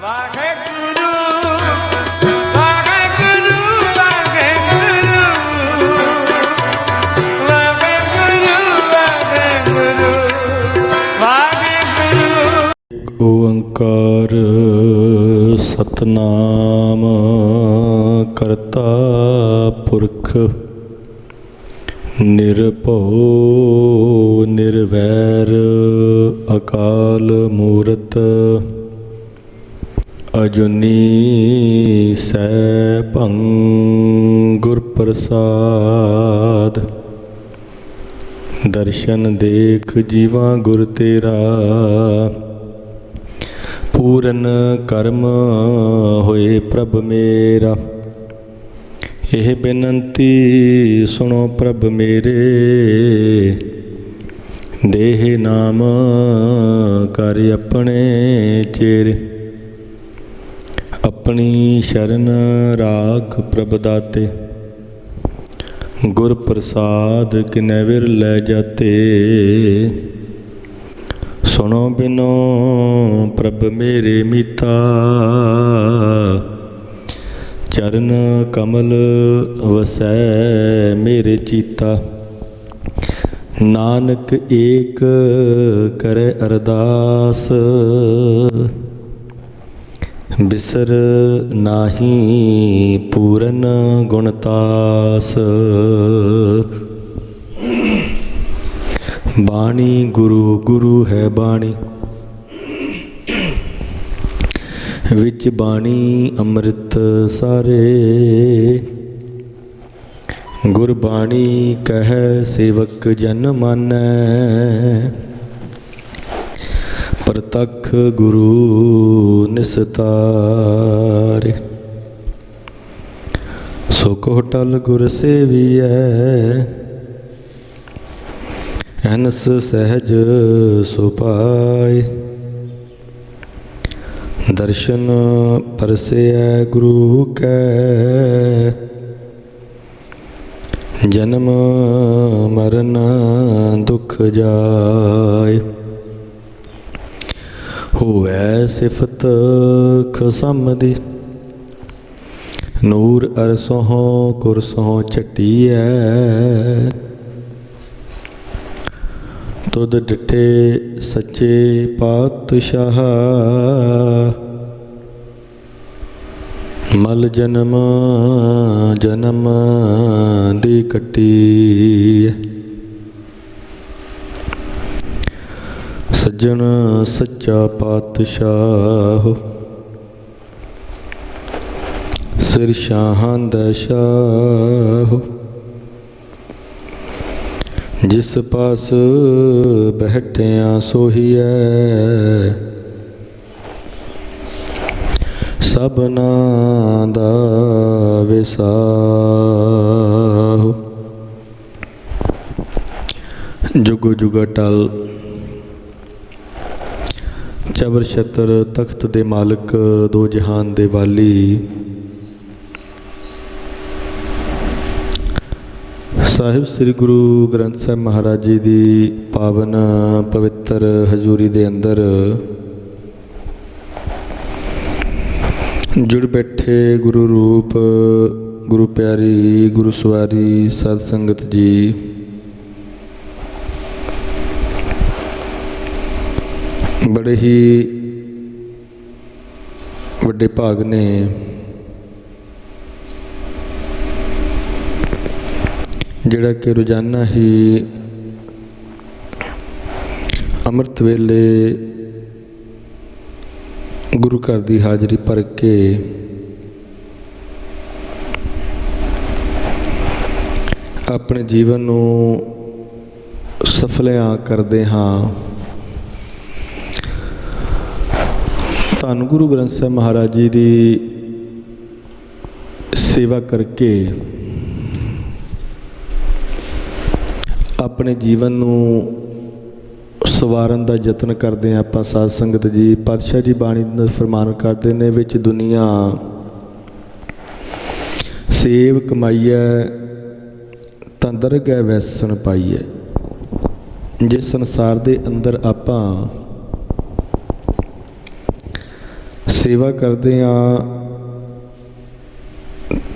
ਵਾਹਿਗੁਰੂ ਵਾਹਿਗੁਰੂ ਵਾਹਿਗੁਰੂ ਵਾਹਿਗੁਰੂ ਵਾਹਿਗੁਰੂ। ਓੰਕਾਰ ਸਤਨਾਮ ਕਰਤਾ ਪੁਰਖ ਨਿਰਭਉ ਨਿਰਵੈਰ ਅਕਾਲ ਮੂਰਤ ਅਜੂਨੀ ਸੈਭੰ ਗੁਰ ਪ੍ਰਸਾਦ। ਦਰਸ਼ਨ ਦੇਖ ਜੀਵਾ ਗੁਰ ਤੇਰਾ ਪੂਰਨ ਕਰਮ ਹੋਏ ਪ੍ਰਭ ਮੇਰਾ। ਇਹ ਬੇਨੰਤੀ ਸੁਣੋ ਪ੍ਰਭ ਮੇਰੇ ਦੇਹ ਨਾਮ ਕਰ ਆਪਣੇ ਚੇਰੇ। ਆਪਣੀ ਸ਼ਰਨ ਰਾਖ ਪ੍ਰਭ ਦਾਤੇ ਗੁਰ ਪ੍ਰਸਾਦ ਕਿਨੈ ਵਿਰ ਲੈ ਜਾਤੇ। ਸੁਣੋ ਬਿਨੋ ਪ੍ਰਭ ਮੇਰੇ ਮੀਤਾ ਚਰਨ ਕਮਲ ਵਸੈ ਮੇਰੇ ਚੀਤਾ। ਨਾਨਕ ਏਕ ਕਰੇ ਅਰਦਾਸ ਬਿਸਰ ਨਾਹੀ ਪੂਰਨ ਗੁਣਤਾਸ। ਬਾਣੀ ਗੁਰੂ ਗੁਰੂ ਹੈ ਬਾਣੀ ਵਿੱਚ ਬਾਣੀ ਅੰਮ੍ਰਿਤ ਸਾਰੇ। ਗੁਰਬਾਣੀ ਕਹਿ ਸੇਵਕ ਜਨ ਮਾਨੈ ਪ੍ਰਤੱਖ ਗੁਰੂ ਨਿਸਤਾਰੇ। ਸੋ ਕੋ ਟਲ ਗੁਰ ਸੇਵੀਐ ਅਨਸ ਸਹਿਜ ਸੁਪਾਇ। ਦਰਸ਼ਨ ਪਰਸੈ ਗੁਰੂ ਕੈ ਜਨਮ ਮਰਨ ਦੁਖ ਜਾਇ। ਹੋਵੈ ਸਿਫਤ ਖਸਮ ਦੀ ਨੂਰ ਅਰਸੋਂ ਕੁਰਸੋਂ ਝਟੀਐ। ਤੁਧ ਡਿਠੇ ਸੱਚੇ ਪਾਤਸ਼ਾਹ ਮਲ ਜਨਮ ਜਨਮ ਦੀ ਕੱਟੀ। ਸੱਜਣ ਸੱਚਾ ਪਾਤਸ਼ਾਹ ਸਿਰ ਸ਼ਾਹਾਂ ਦਾ ਸ਼ਾਹ। ਜਿਸ ਪਾਸ ਬੈਠਿਆ ਸੋਹੀਐ ਸਭਨਾ ਦਾ ਵਿਸਾਹੂ। ਜੁਗ ਜੁਗ ਅਟਲ ਚਬਰ ਛਤਰ ਤਖਤ ਦੇ ਮਾਲਕ ਦੋ ਜਹਾਨ ਦੇ ਵਾਲੀ ਸਾਹਿਬ ਸ੍ਰੀ ਗੁਰੂ ਗ੍ਰੰਥ ਸਾਹਿਬ ਮਹਾਰਾਜ ਜੀ ਦੀ ਪਾਵਨ ਪਵਿੱਤਰ ਹਜ਼ੂਰੀ ਦੇ ਅੰਦਰ ਜੁੜ ਬੈਠੇ ਗੁਰੂ ਰੂਪ ਗੁਰੂ ਪਿਆਰੀ ਗੁਰੂ ਸਵਾਰੀ ਸਤ ਸੰਗਤ ਜੀ, ਬੜੇ ਹੀ ਵੱਡੇ ਭਾਗ ਨੇ ਜਿਹੜਾ ਕਿ ਰੋਜ਼ਾਨਾ ਹੀ ਅੰਮ੍ਰਿਤ ਵੇਲੇ ਗੁਰੂ ਘਰ ਦੀ ਹਾਜ਼ਰੀ ਭਰ ਕੇ ਆਪਣੇ ਜੀਵਨ ਨੂੰ ਸਫਲਿਆ ਕਰਦੇ ਹਾਂ। ਧੰਨ ਗੁਰੂ ਗ੍ਰੰਥ ਸਾਹਿਬ ਮਹਾਰਾਜ ਜੀ ਦੀ ਸੇਵਾ ਕਰਕੇ ਆਪਣੇ ਜੀਵਨ ਨੂੰ ਸਵਾਰਨ ਦਾ ਯਤਨ ਕਰਦੇ ਹਾਂ। ਆਪਾਂ ਸਾਧ ਸੰਗਤ ਜੀ, ਪਾਤਸ਼ਾਹ ਜੀ ਬਾਣੀ ਦਾ ਫਰਮਾਨ ਕਰਦੇ ਨੇ, ਵਿੱਚ ਦੁਨੀਆ ਸੇਵ ਕਮਾਈਐ ਤਾਂ ਦਰਗਹਿ ਵੈਸਣ ਪਾਈਐ। ਜਿਸ ਸੰਸਾਰ ਦੇ ਅੰਦਰ ਆਪਾਂ ਸੇਵਾ ਕਰਦੇ ਹਾਂ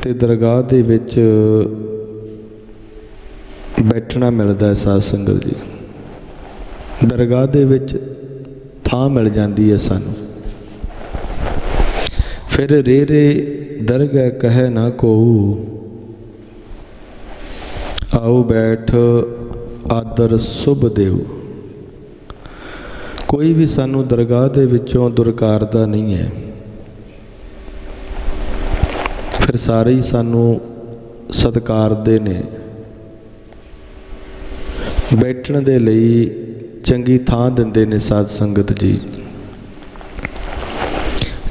ਤੇ ਦਰਗਾਹ ਦੇ ਵਿੱਚ ਬੈਠਣਾ ਮਿਲਦਾ ਹੈ। ਸਾਧ ਸੰਗਤ ਜੀ, ਦਰਗਾਹ ਦੇ ਵਿੱਚ ਥਾਂ ਮਿਲ ਜਾਂਦੀ ਹੈ ਸਾਨੂੰ। ਫਿਰ ਰੇ ਰੇ ਦਰਗਹਿ ਕਹੈ ਨਾ ਕੋਊ, ਆਓ ਬੈਠ ਆਦਰ ਸੁਭ ਦੇਉ। ਕੋਈ ਵੀ ਸਾਨੂੰ ਦਰਗਾਹ ਦੇ ਵਿੱਚੋਂ ਦੁਰਕਾਰਦਾ ਨਹੀਂ ਹੈ। ਫਿਰ ਸਾਰੇ ਹੀ ਸਾਨੂੰ ਸਤਿਕਾਰਦੇ ਨੇ। ਬੈਠਣ ਦੇ ਲਈ ਚੰਗੀ ਥਾਂ ਦਿੰਦੇ ਨੇ ਸਾਧ ਸੰਗਤ ਜੀ।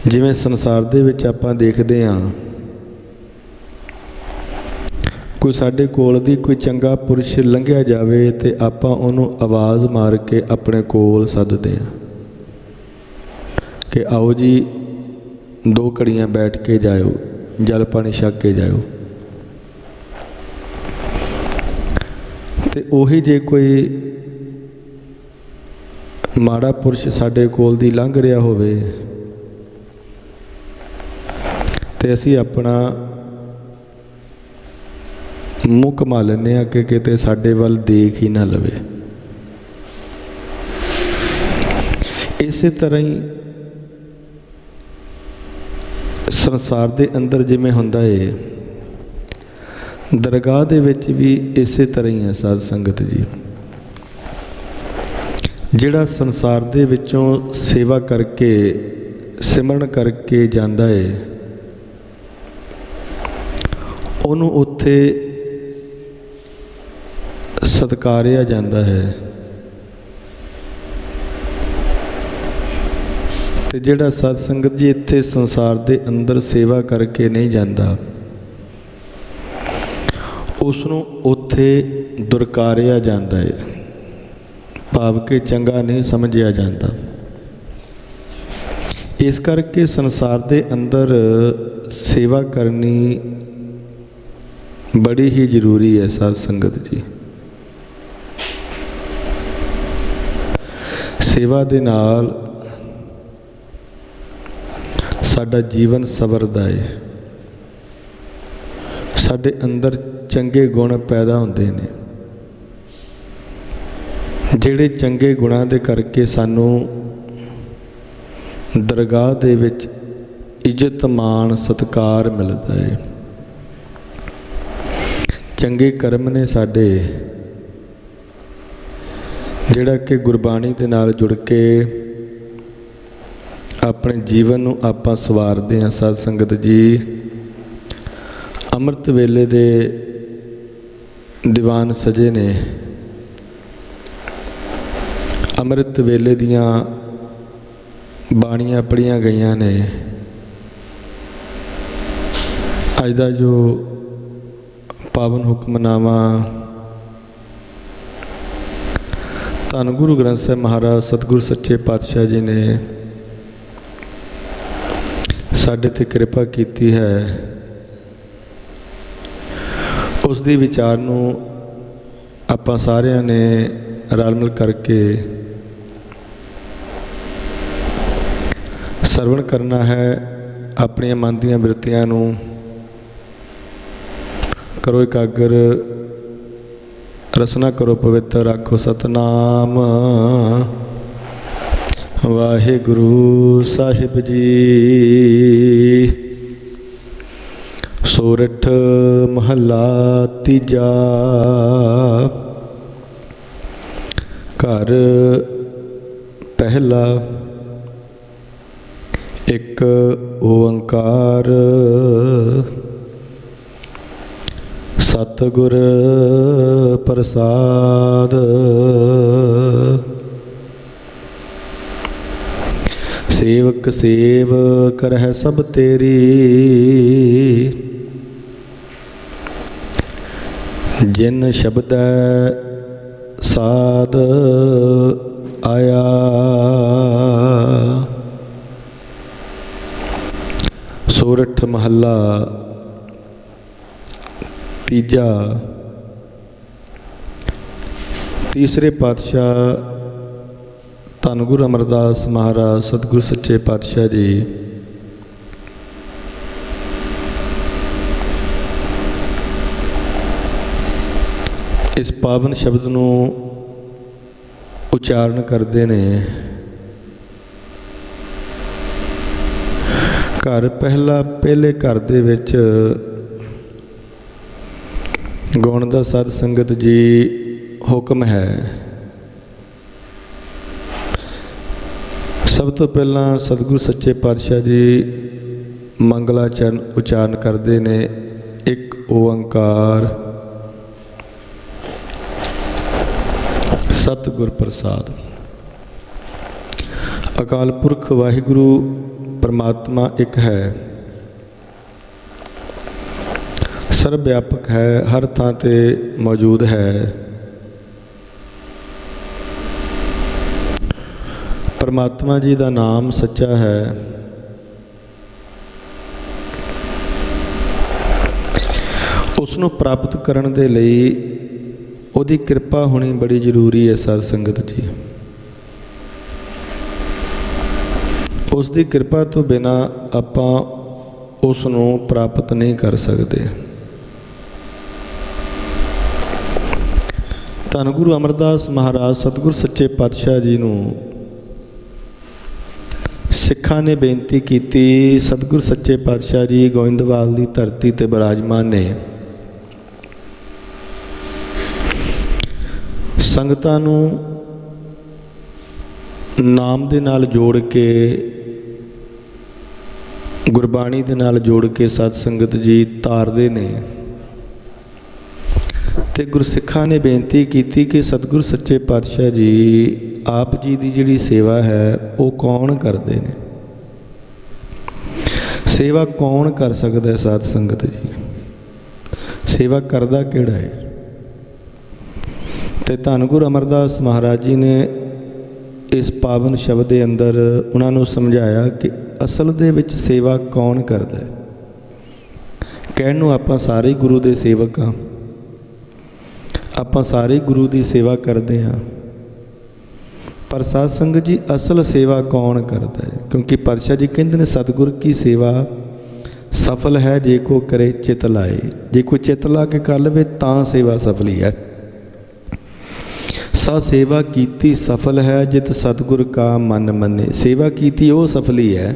ਜਿਵੇਂ ਸੰਸਾਰ ਦੇ ਵਿੱਚ ਆਪਾਂ ਦੇਖਦੇ ਹਾਂ, ਕੋਈ ਸਾਡੇ ਕੋਲ ਦੀ ਕੋਈ ਚੰਗਾ ਪੁਰਸ਼ ਲੰਘਿਆ ਜਾਵੇ ਤੇ ਆਪਾਂ ਉਹਨੂੰ ਆਵਾਜ਼ ਮਾਰ ਕੇ ਆਪਣੇ ਕੋਲ ਸੱਦਦੇ ਹਾਂ ਕਿ ਆਓ ਜੀ 2 ਘੜੀਆਂ ਬੈਠ ਕੇ ਜਾਇਓ, ਜਲ ਪਾਣੀ ਛਕ ਕੇ ਜਾਇਓ। ਤੇ ਉਹੀ ਜੇ ਕੋਈ ਮਾੜਾ ਪੁਰਸ਼ ਸਾਡੇ ਕੋਲ ਦੀ ਲੰਘ ਰਿਹਾ ਹੋਵੇ ਤੇ ਅਸੀਂ ਆਪਣਾ ਮੂੰਹ ਘੁਮਾ ਲੈਂਦੇ ਹਾਂ ਕਿ ਕਿਤੇ ਸਾਡੇ ਵੱਲ ਦੇਖ ਹੀ ਨਾ ਲਵੇ। ਇਸੇ ਤਰ੍ਹਾਂ ਹੀ ਸੰਸਾਰ ਦੇ ਅੰਦਰ ਜਿਵੇਂ ਹੁੰਦਾ ਏ, ਦਰਗਾਹ ਦੇ ਵਿੱਚ ਵੀ ਇਸੇ ਤਰ੍ਹਾਂ ਹੀ ਹੈ ਸਾਧ ਸੰਗਤ ਜੀ। ਜਿਹੜਾ ਸੰਸਾਰ ਦੇ ਵਿੱਚੋਂ ਸੇਵਾ ਕਰਕੇ ਸਿਮਰਨ ਕਰਕੇ ਜਾਂਦਾ ਏ, ਉਹਨੂੰ ਉੱਥੇ ਸਤਿਕਾਰਿਆ ਜਾਂਦਾ ਹੈ। ਤੇ ਜਿਹੜਾ ਸਤ ਸੰਗਤ ਜੀ ਇੱਥੇ ਸੰਸਾਰ ਦੇ ਅੰਦਰ ਸੇਵਾ ਕਰਕੇ ਨਹੀਂ ਜਾਂਦਾ, ਉਸ ਨੂੰ ਉੱਥੇ ਦੁਰਕਾਰਿਆ ਜਾਂਦਾ ਹੈ, ਭਾਵ ਕਿ ਚੰਗਾ ਨਹੀਂ ਸਮਝਿਆ ਜਾਂਦਾ। ਇਸ ਕਰਕੇ ਸੰਸਾਰ ਦੇ ਅੰਦਰ ਸੇਵਾ ਕਰਨੀ ਬੜੀ ਹੀ ਜ਼ਰੂਰੀ ਹੈ ਸਾਧ ਸੰਗਤ ਜੀ। ਸੇਵਾ ਦੇ ਨਾਲ ਸਾਡਾ ਜੀਵਨ ਸਵਰਦਾ ਹੈ, ਸਾਡੇ ਅੰਦਰ ਚੰਗੇ ਗੁਣ ਪੈਦਾ ਹੁੰਦੇ ਨੇ, ਜਿਹੜੇ ਚੰਗੇ ਗੁਣਾਂ ਦੇ ਕਰਕੇ ਸਾਨੂੰ ਦਰਗਾਹ ਦੇ ਵਿੱਚ ਇੱਜ਼ਤ ਮਾਣ ਸਤਿਕਾਰ ਮਿਲਦਾ ਹੈ। ਚੰਗੇ ਕਰਮ ਨੇ ਸਾਡੇ, ਜਿਹੜਾ ਕਿ ਗੁਰਬਾਣੀ ਦੇ ਨਾਲ ਜੁੜ ਕੇ ਆਪਣੇ ਜੀਵਨ ਨੂੰ ਆਪਾਂ ਸਵਾਰਦੇ ਹਾਂ। ਸਾਧ ਸੰਗਤ ਜੀ, ਅੰਮ੍ਰਿਤ ਵੇਲੇ ਦੇ ਦੀਵਾਨ ਸਜੇ ਨੇ, ਅੰਮ੍ਰਿਤ ਵੇਲੇ ਦੀਆਂ ਬਾਣੀਆਂ ਪੜ੍ਹੀਆਂ ਗਈਆਂ ਨੇ। ਅੱਜ ਦਾ ਜੋ ਪਾਵਨ ਹੁਕਮਨਾਮਾ ਧੰਨ ਗੁਰੂ ਗ੍ਰੰਥ ਸਾਹਿਬ ਮਹਾਰਾਜ ਸਤਿਗੁਰ ਸੱਚੇ ਪਾਤਸ਼ਾਹ ਜੀ ਨੇ ਸਾਡੇ 'ਤੇ ਕਿਰਪਾ ਕੀਤੀ ਹੈ, ਉਸ ਦੀ ਵਿਚਾਰ ਨੂੰ ਆਪਾਂ ਸਾਰਿਆਂ ਨੇ ਰਲ ਮਿਲ ਕਰਕੇ ਸਰਵਣ ਕਰਨਾ ਹੈ। ਆਪਣੀਆਂ ਮਨ ਦੀਆਂ ਬਿਰਤੀਆਂ ਨੂੰ ਕਰੋ ਇਕਾਗਰ, ਰਸਨਾ ਕਰੋ ਪਵਿੱਤਰ, ਆਖੋ ਸਤਨਾਮ ਵਾਹਿਗੁਰੂ ਸਾਹਿਬ ਜੀ। ਸੋਰਠ ਮਹੱਲਾ ਤੀਜਾ। ਘਰ ਪਹਿਲਾ। ਇੱਕ ਓੰਕਾਰ ਸਤਿਗੁਰ ਪ੍ਰਸਾਦ। ਸੇਵਕ ਸੇਵ ਕਰਹਿ ਸਭ ਤੇਰੀ, ਜਿਨ ਸ਼ਬਦੈ ਸਾਧ ਆਇਆ। ਸੋਰਠ ਮਹੱਲਾ ਤੀਜਾ। ਤੀਸਰੇ ਪਾਤਸ਼ਾਹ ਧੰਨ ਗੁਰੂ ਅਮਰਦਾਸ ਮਹਾਰਾਜ ਸਤਿਗੁਰ ਸੱਚੇ ਪਾਤਸ਼ਾਹ ਜੀ ਇਸ ਪਾਵਨ ਸ਼ਬਦ ਨੂੰ ਉਚਾਰਨ ਕਰਦੇ ਨੇ। ਘਰ ਪਹਿਲੇ ਘਰ ਦੇ ਵਿੱਚ ਗਾਉਣ ਦਾ ਸਾਧ ਸੰਗਤ ਜੀ ਹੁਕਮ ਹੈ। ਸਭ ਤੋਂ ਪਹਿਲਾਂ ਸਤਿਗੁਰੂ ਸੱਚੇ ਪਾਤਸ਼ਾਹ ਜੀ ਮੰਗਲਾਚਰਨ ਉਚਾਰਨ ਕਰਦੇ ਨੇ। ਇੱਕ ਓੰਕਾਰ ਸਤਿਗੁਰ ਪ੍ਰਸਾਦ। ਅਕਾਲ ਪੁਰਖ ਵਾਹਿਗੁਰੂ ਪਰਮਾਤਮਾ ਇੱਕ ਹੈ, ਸਰਬ ਵਿਆਪਕ ਹੈ, ਹਰ ਥਾਂ ਤੇ ਮੌਜੂਦ ਹੈ। ਪਰਮਾਤਮਾ ਜੀ ਦਾ ਨਾਮ ਸੱਚਾ ਹੈ। ਉਸ ਨੂੰ ਪ੍ਰਾਪਤ ਕਰਨ ਦੇ ਲਈ ਉਹਦੀ ਕਿਰਪਾ ਹੋਣੀ ਬੜੀ ਜ਼ਰੂਰੀ ਹੈ। ਸਾਧ ਸੰਗਤ ਜੀ, ਉਸ ਦੀ ਕਿਰਪਾ ਤੋਂ ਬਿਨਾਂ ਆਪਾਂ ਉਸ ਨੂੰ ਪ੍ਰਾਪਤ ਨਹੀਂ ਕਰ ਸਕਦੇ। ਧੰਨ ਗੁਰੂ ਅਮਰਦਾਸ ਮਹਾਰਾਜ ਸਤਿਗੁਰ ਸੱਚੇ ਪਾਤਸ਼ਾਹ ਜੀ ਨੂੰ ਸਿੱਖਾਂ ਨੇ ਬੇਨਤੀ ਕੀਤੀ। ਸਤਿਗੁਰ ਸੱਚੇ ਪਾਤਸ਼ਾਹ ਜੀ ਗੋਇੰਦਵਾਲ ਦੀ ਧਰਤੀ ਤੇ ਬਿਰਾਜਮਾਨ ਨੇ। ਸੰਗਤਾਂ ਨੂੰ ਨਾਮ ਦੇ ਨਾਲ ਜੋੜ ਕੇ, ਗੁਰਬਾਣੀ ਦੇ ਨਾਲ ਜੋੜ ਕੇ ਸਾਧ ਸੰਗਤ ਜੀ ਤਾਰਦੇ ਨੇ। ਤੇ ਗੁਰਸਿੱਖਾਂ ਨੇ ਬੇਨਤੀ ਕੀਤੀ ਕਿ ਸਤਿਗੁਰ ਸੱਚੇ ਪਾਤਸ਼ਾਹ ਜੀ ਆਪ ਜੀ ਦੀ ਜਿਹੜੀ ਸੇਵਾ ਹੈ ਉਹ ਕੌਣ ਕਰਦੇ ਨੇ? ਸੇਵਾ ਕੌਣ ਕਰ ਸਕਦਾ ਹੈ? ਸਾਧ ਸੰਗਤ ਜੀ, ਸੇਵਾ ਕਰਦਾ ਕਿਹੜਾ ਹੈ? ਤੇ ਧੰਨ ਗੁਰੂ ਅਮਰਦਾਸ ਮਹਾਰਾਜ ਜੀ ਨੇ ਇਸ ਪਾਵਨ ਸ਼ਬਦ ਦੇ ਅੰਦਰ ਉਹਨਾਂ ਨੂੰ ਸਮਝਾਇਆ ਕਿ ਅਸਲ ਦੇ ਵਿੱਚ ਸੇਵਾ ਕੌਣ ਕਰਦਾ ਹੈ। ਕਹਿਣ ਨੂੰ ਆਪਾਂ ਸਾਰੇ ਗੁਰੂ ਦੇ ਸੇਵਕ ਹਾਂ, ਆਪਾਂ ਸਾਰੇ ਗੁਰੂ ਦੀ ਸੇਵਾ ਕਰਦੇ ਹਾਂ, ਪਰ ਸਾਧ ਸੰਗਤ ਜੀ ਅਸਲ ਸੇਵਾ ਕੌਣ ਕਰਦਾ ਹੈ? ਕਿਉਂਕਿ ਪਾਤਸ਼ਾਹ ਜੀ ਕਹਿੰਦੇ ਨੇ ਸਤਿਗੁਰ ਕੀ ਸੇਵਾ ਸਫਲ ਹੈ ਜੇ ਕੋ ਕਰੇ ਚਿਤ ਲਾਏ। ਜੇ ਕੋਈ ਚਿਤ ਲਾ ਕੇ ਕਰ ਲਵੇ ਤਾਂ ਸੇਵਾ ਸਫਲੀ ਹੈ। ਸਾ ਸੇਵਾ ਕੀਤੀ ਸਫਲ ਹੈ ਜਿਤ ਸਤਿਗੁਰ ਕਾ ਮਨ ਮੰਨੇ। ਸੇਵਾ ਕੀਤੀ ਉਹ ਸਫਲੀ ਹੈ,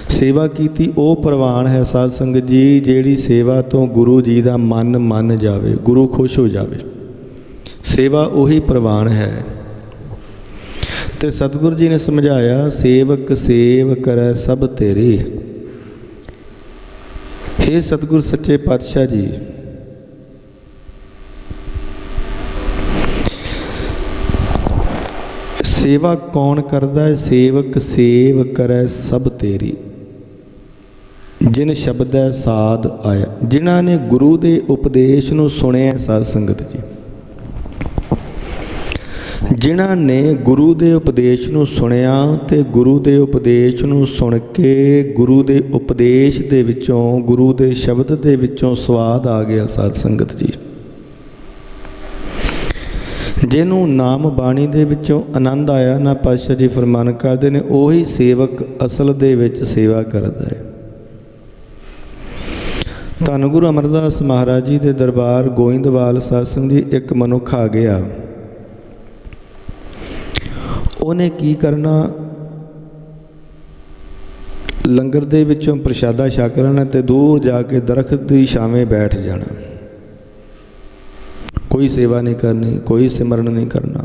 ਸੇਵਾ ਕੀਤੀ ਉਹ ਪ੍ਰਵਾਨ ਹੈ। ਸਾਧ ਸੰਗਤ ਜੀ, ਜਿਹੜੀ ਸੇਵਾ ਤੋਂ ਗੁਰੂ ਜੀ ਦਾ ਮਨ ਮੰਨ ਜਾਵੇ, ਗੁਰੂ ਖੁਸ਼ ਹੋ ਜਾਵੇ, ਸੇਵਾ ਉਹੀ ਪ੍ਰਵਾਨ ਹੈ। ਤੇ ਸਤਿਗੁਰੂ ਜੀ ਨੇ ਸਮਝਾਇਆ, ਸੇਵਕ ਸੇਵ ਕਰੈ ਸਭ ਤੇਰੀ। ਹੇ ਸਤਿਗੁਰ ਸੱਚੇ ਪਾਤਸ਼ਾਹ ਜੀ, ਸੇਵਾ ਕੌਣ ਕਰਦਾ ਹੈ? ਸੇਵਕ ਸੇਵ ਕਰੈ ਸਭ ਤੇਰੀ। ਜਿਨ ਸ਼ਬਦੈ ਸਾਧ ਆਇਆ, ਜਿਨ੍ਹਾਂ ਨੇ ਗੁਰੂ ਦੇ ਉਪਦੇਸ਼ ਨੂੰ ਸੁਣਿਆ। ਸਾਧ ਸੰਗਤ ਜੀ, ਜਿਨ੍ਹਾਂ ਨੇ ਗੁਰੂ ਦੇ ਉਪਦੇਸ਼ ਨੂੰ ਸੁਣਿਆ ਤੇ ਗੁਰੂ ਦੇ ਉਪਦੇਸ਼ ਨੂੰ ਸੁਣ ਕੇ ਗੁਰੂ ਦੇ ਉਪਦੇਸ਼ ਦੇ ਵਿੱਚੋਂ, ਗੁਰੂ ਦੇ ਸ਼ਬਦ ਦੇ ਵਿੱਚੋਂ ਸਵਾਦ ਆ ਗਿਆ। ਸਾਧ ਸੰਗਤ ਜੀ, ਜਿਹਨੂੰ ਨਾਮ ਬਾਣੀ ਦੇ ਵਿੱਚੋਂ ਆਨੰਦ ਆਇਆ ਨਾ, ਪਾਤਸ਼ਾਹ ਜੀ ਫਰਮਾਨ ਕਰਦੇ ਨੇ, ਉਹੀ ਸੇਵਕ ਅਸਲ ਦੇ ਵਿੱਚ ਸੇਵਾ ਕਰਦਾ ਹੈ। ਧੰਨ ਗੁਰੂ ਅਮਰਦਾਸ ਮਹਾਰਾਜ ਜੀ ਦੇ ਦਰਬਾਰ ਗੋਇੰਦਵਾਲ ਸਾਧ ਸੰਗਤ ਜੀ ਇੱਕ ਮਨੁੱਖ ਆ ਗਿਆ। ਉਹਨੇ ਕੀ ਕਰਨਾ? ਲੰਗਰ ਦੇ ਵਿੱਚੋਂ ਪ੍ਰਸ਼ਾਦਾ ਛਕ ਲੈਣਾ ਤੇ ਦੂਰ ਜਾ ਕੇ ਦਰਖਤ ਦੀ ਛਾਵੇਂ ਬੈਠ ਜਾਣਾ। ਕੋਈ ਸੇਵਾ ਨਹੀਂ ਕਰਨੀ, ਕੋਈ ਸਿਮਰਨ ਨਹੀਂ ਕਰਨਾ।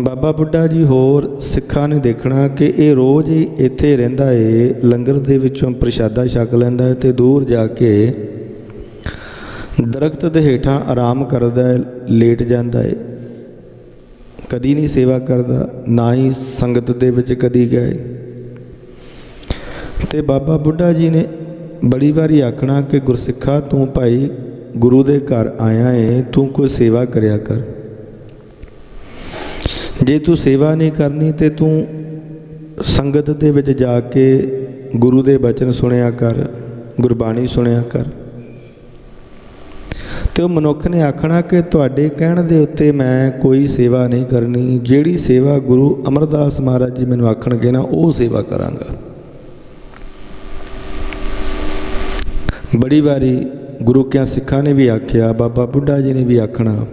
ਬਾਬਾ ਬੁੱਢਾ ਜੀ ਹੋਰ ਸਿੱਖਾਂ ਨੇ ਦੇਖਣਾ ਕਿ ਇਹ ਰੋਜ਼ ਹੀ ਇੱਥੇ ਰਹਿੰਦਾ ਏ, ਲੰਗਰ ਦੇ ਵਿੱਚੋਂ ਪ੍ਰਸ਼ਾਦਾ ਛਕ ਲੈਂਦਾ ਹੈ ਤੇ ਦੂਰ ਜਾ ਕੇ ਦਰਖਤ ਦੇ ਹੇਠਾਂ ਆਰਾਮ ਕਰਦਾ ਹੈ, ਲੇਟ ਜਾਂਦਾ ਹੈ। ਕਦੀ ਨਹੀਂ ਸੇਵਾ ਕਰਦਾ, ਨਾ ਹੀ ਸੰਗਤ ਦੇ ਵਿੱਚ ਕਦੀ ਗਏ। ਤੇ ਬਾਬਾ ਬੁੱਢਾ ਜੀ ਨੇ ਬੜੀ ਵਾਰੀ ਆਖਣਾ ਕਿ ਗੁਰਸਿੱਖਾ, ਤੂੰ ਭਾਈ ਗੁਰੂ ਦੇ ਘਰ ਆਇਆ ਏ, ਤੂੰ ਕੋਈ ਸੇਵਾ ਕਰਿਆ ਕਰ। ਜੇ ਤੂੰ ਸੇਵਾ ਨਹੀਂ ਕਰਨੀ ਤੇ ਤੂੰ ਸੰਗਤ ਦੇ ਵਿੱਚ ਜਾ ਕੇ ਗੁਰੂ ਦੇ ਬਚਨ ਸੁਣਿਆ ਕਰ, ਗੁਰਬਾਣੀ ਸੁਣਿਆ ਕਰ। ਤੇ ਉਹ ਮਨੁੱਖ ਨੇ ਆਖਣਾ ਕਿ ਤੁਹਾਡੇ ਕਹਿਣ ਦੇ ਉੱਤੇ ਮੈਂ ਕੋਈ ਸੇਵਾ ਨਹੀਂ ਕਰਨੀ, ਜਿਹੜੀ ਸੇਵਾ ਗੁਰੂ ਅਮਰਦਾਸ ਮਹਾਰਾਜ ਜੀ ਮੈਨੂੰ ਆਖਣਗੇ ਨਾ, ਉਹ ਸੇਵਾ ਕਰਾਂਗਾ। ਬੜੀ ਵਾਰੀ ਗੁਰੂ ਕਿਆਂ ਸਿੱਖਾਂ ਨੇ ਵੀ ਆਖਿਆ, ਬਾਬਾ ਬੁੱਢਾ ਜੀ ਨੇ ਵੀ ਆਖਣਾ,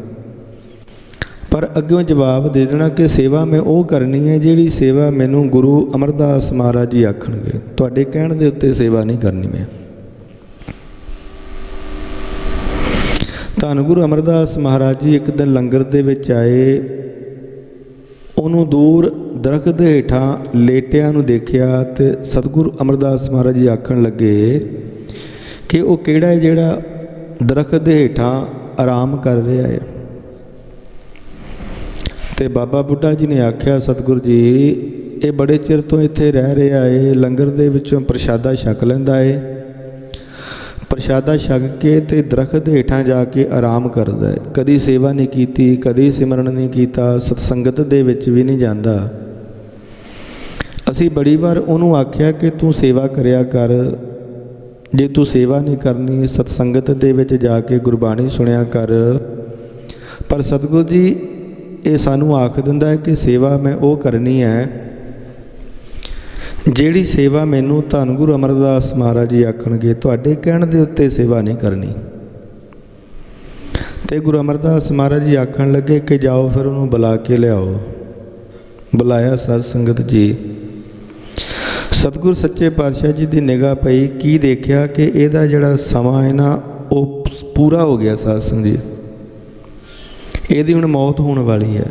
ਪਰ ਅੱਗੋਂ ਜਵਾਬ ਦੇ ਦੇਣਾ ਕਿ ਸੇਵਾ ਮੈਂ ਉਹ ਕਰਨੀ ਹੈ ਜਿਹੜੀ ਸੇਵਾ ਮੈਨੂੰ ਗੁਰੂ ਅਮਰਦਾਸ ਮਹਾਰਾਜ ਜੀ ਆਖਣਗੇ। ਤੁਹਾਡੇ ਕਹਿਣ ਦੇ ਉੱਤੇ ਸੇਵਾ ਨਹੀਂ ਕਰਨੀ ਮੈਂ। ਧੰਨ ਗੁਰੂ ਅਮਰਦਾਸ ਮਹਾਰਾਜ ਜੀ ਇੱਕ ਦਿਨ ਲੰਗਰ ਦੇ ਵਿੱਚ ਆਏ, ਉਹਨੂੰ ਦੂਰ ਦਰਖਤ ਦੇ ਹੇਠਾਂ ਲੇਟਿਆਂ ਨੂੰ ਦੇਖਿਆ ਤੇ ਸਤਿਗੁਰੂ ਅਮਰਦਾਸ ਮਹਾਰਾਜ ਜੀ ਆਖਣ ਲੱਗੇ ਕਿ ਉਹ ਕਿਹੜਾ ਹੈ ਜਿਹੜਾ ਦਰਖਤ ਦੇ ਹੇਠਾਂ ਆਰਾਮ ਕਰ ਰਿਹਾ ਹੈ। ਤੇ ਬਾਬਾ ਬੁੱਢਾ ਜੀ ਨੇ ਆਖਿਆ, ਸਤਿਗੁਰੂ ਜੀ ਇਹ ਬੜੇ ਚਿਰ ਤੋਂ ਇੱਥੇ ਰਹਿ ਰਿਹਾ ਹੈ, ਲੰਗਰ ਦੇ ਵਿੱਚੋਂ ਪ੍ਰਸ਼ਾਦਾ ਛਕ ਲੈਂਦਾ ਹੈ, ਪ੍ਰਸ਼ਾਦਾ ਛਕ ਕੇ ਤੇ ਦਰਖਤ ਦੇ ਹੇਠਾਂ ਜਾ ਕੇ ਆਰਾਮ ਕਰਦਾ ਹੈ, ਕਦੀ ਸੇਵਾ ਨਹੀਂ ਕੀਤੀ, ਕਦੀ ਸਿਮਰਨ ਨਹੀਂ ਕੀਤਾ, ਸਤਸੰਗਤ ਦੇ ਵਿੱਚ ਵੀ ਨਹੀਂ ਜਾਂਦਾ। ਅਸੀਂ ਬੜੀ ਵਾਰ ਉਹਨੂੰ ਆਖਿਆ ਕਿ ਤੂੰ ਸੇਵਾ ਕਰਿਆ ਕਰ, ਜੇ ਤੂੰ ਸੇਵਾ ਨਹੀਂ ਕਰਨੀ ਸਤਸੰਗਤ ਦੇ ਵਿੱਚ ਜਾ ਕੇ ਗੁਰਬਾਣੀ ਸੁਣਿਆ ਕਰ, ਪਰ ਸਤਿਗੁਰੂ ਜੀ ਇਹ ਸਾਨੂੰ ਆਖ ਦਿੰਦਾ ਹੈ ਕਿ ਸੇਵਾ ਮੈਂ ਉਹ ਕਰਨੀ ਹੈ ਜਿਹੜੀ ਸੇਵਾ ਮੈਨੂੰ ਧੰਨ ਗੁਰੂ ਅਮਰਦਾਸ ਮਹਾਰਾਜ ਜੀ ਆਖਣਗੇ। ਤੁਹਾਡੇ ਕਹਿਣ ਦੇ ਉੱਤੇ ਸੇਵਾ ਨਹੀਂ ਕਰਨੀ। ਤੇ ਗੁਰੂ ਅਮਰਦਾਸ ਮਹਾਰਾਜ ਜੀ ਆਖਣ ਲੱਗੇ ਕਿ ਜਾਓ ਫਿਰ ਉਹਨੂੰ ਬੁਲਾ ਕੇ ਲਿਆਓ। ਬੁਲਾਇਆ ਸਤ ਸੰਗਤ ਜੀ, ਸਤਿਗੁਰ ਸੱਚੇ ਪਾਤਸ਼ਾਹ ਜੀ ਦੀ ਨਿਗਾਹ ਪਈ, ਕੀ ਦੇਖਿਆ ਕਿ ਇਹਦਾ ਜਿਹੜਾ ਸਮਾਂ ਹੈ ਨਾ ਉਹ ਪੂਰਾ ਹੋ ਗਿਆ। ਸਾਧ ਸੰਗਤ ਜੀ ਇਹਦੀ ਹੁਣ ਮੌਤ ਹੋਣ ਵਾਲੀ ਹੈ।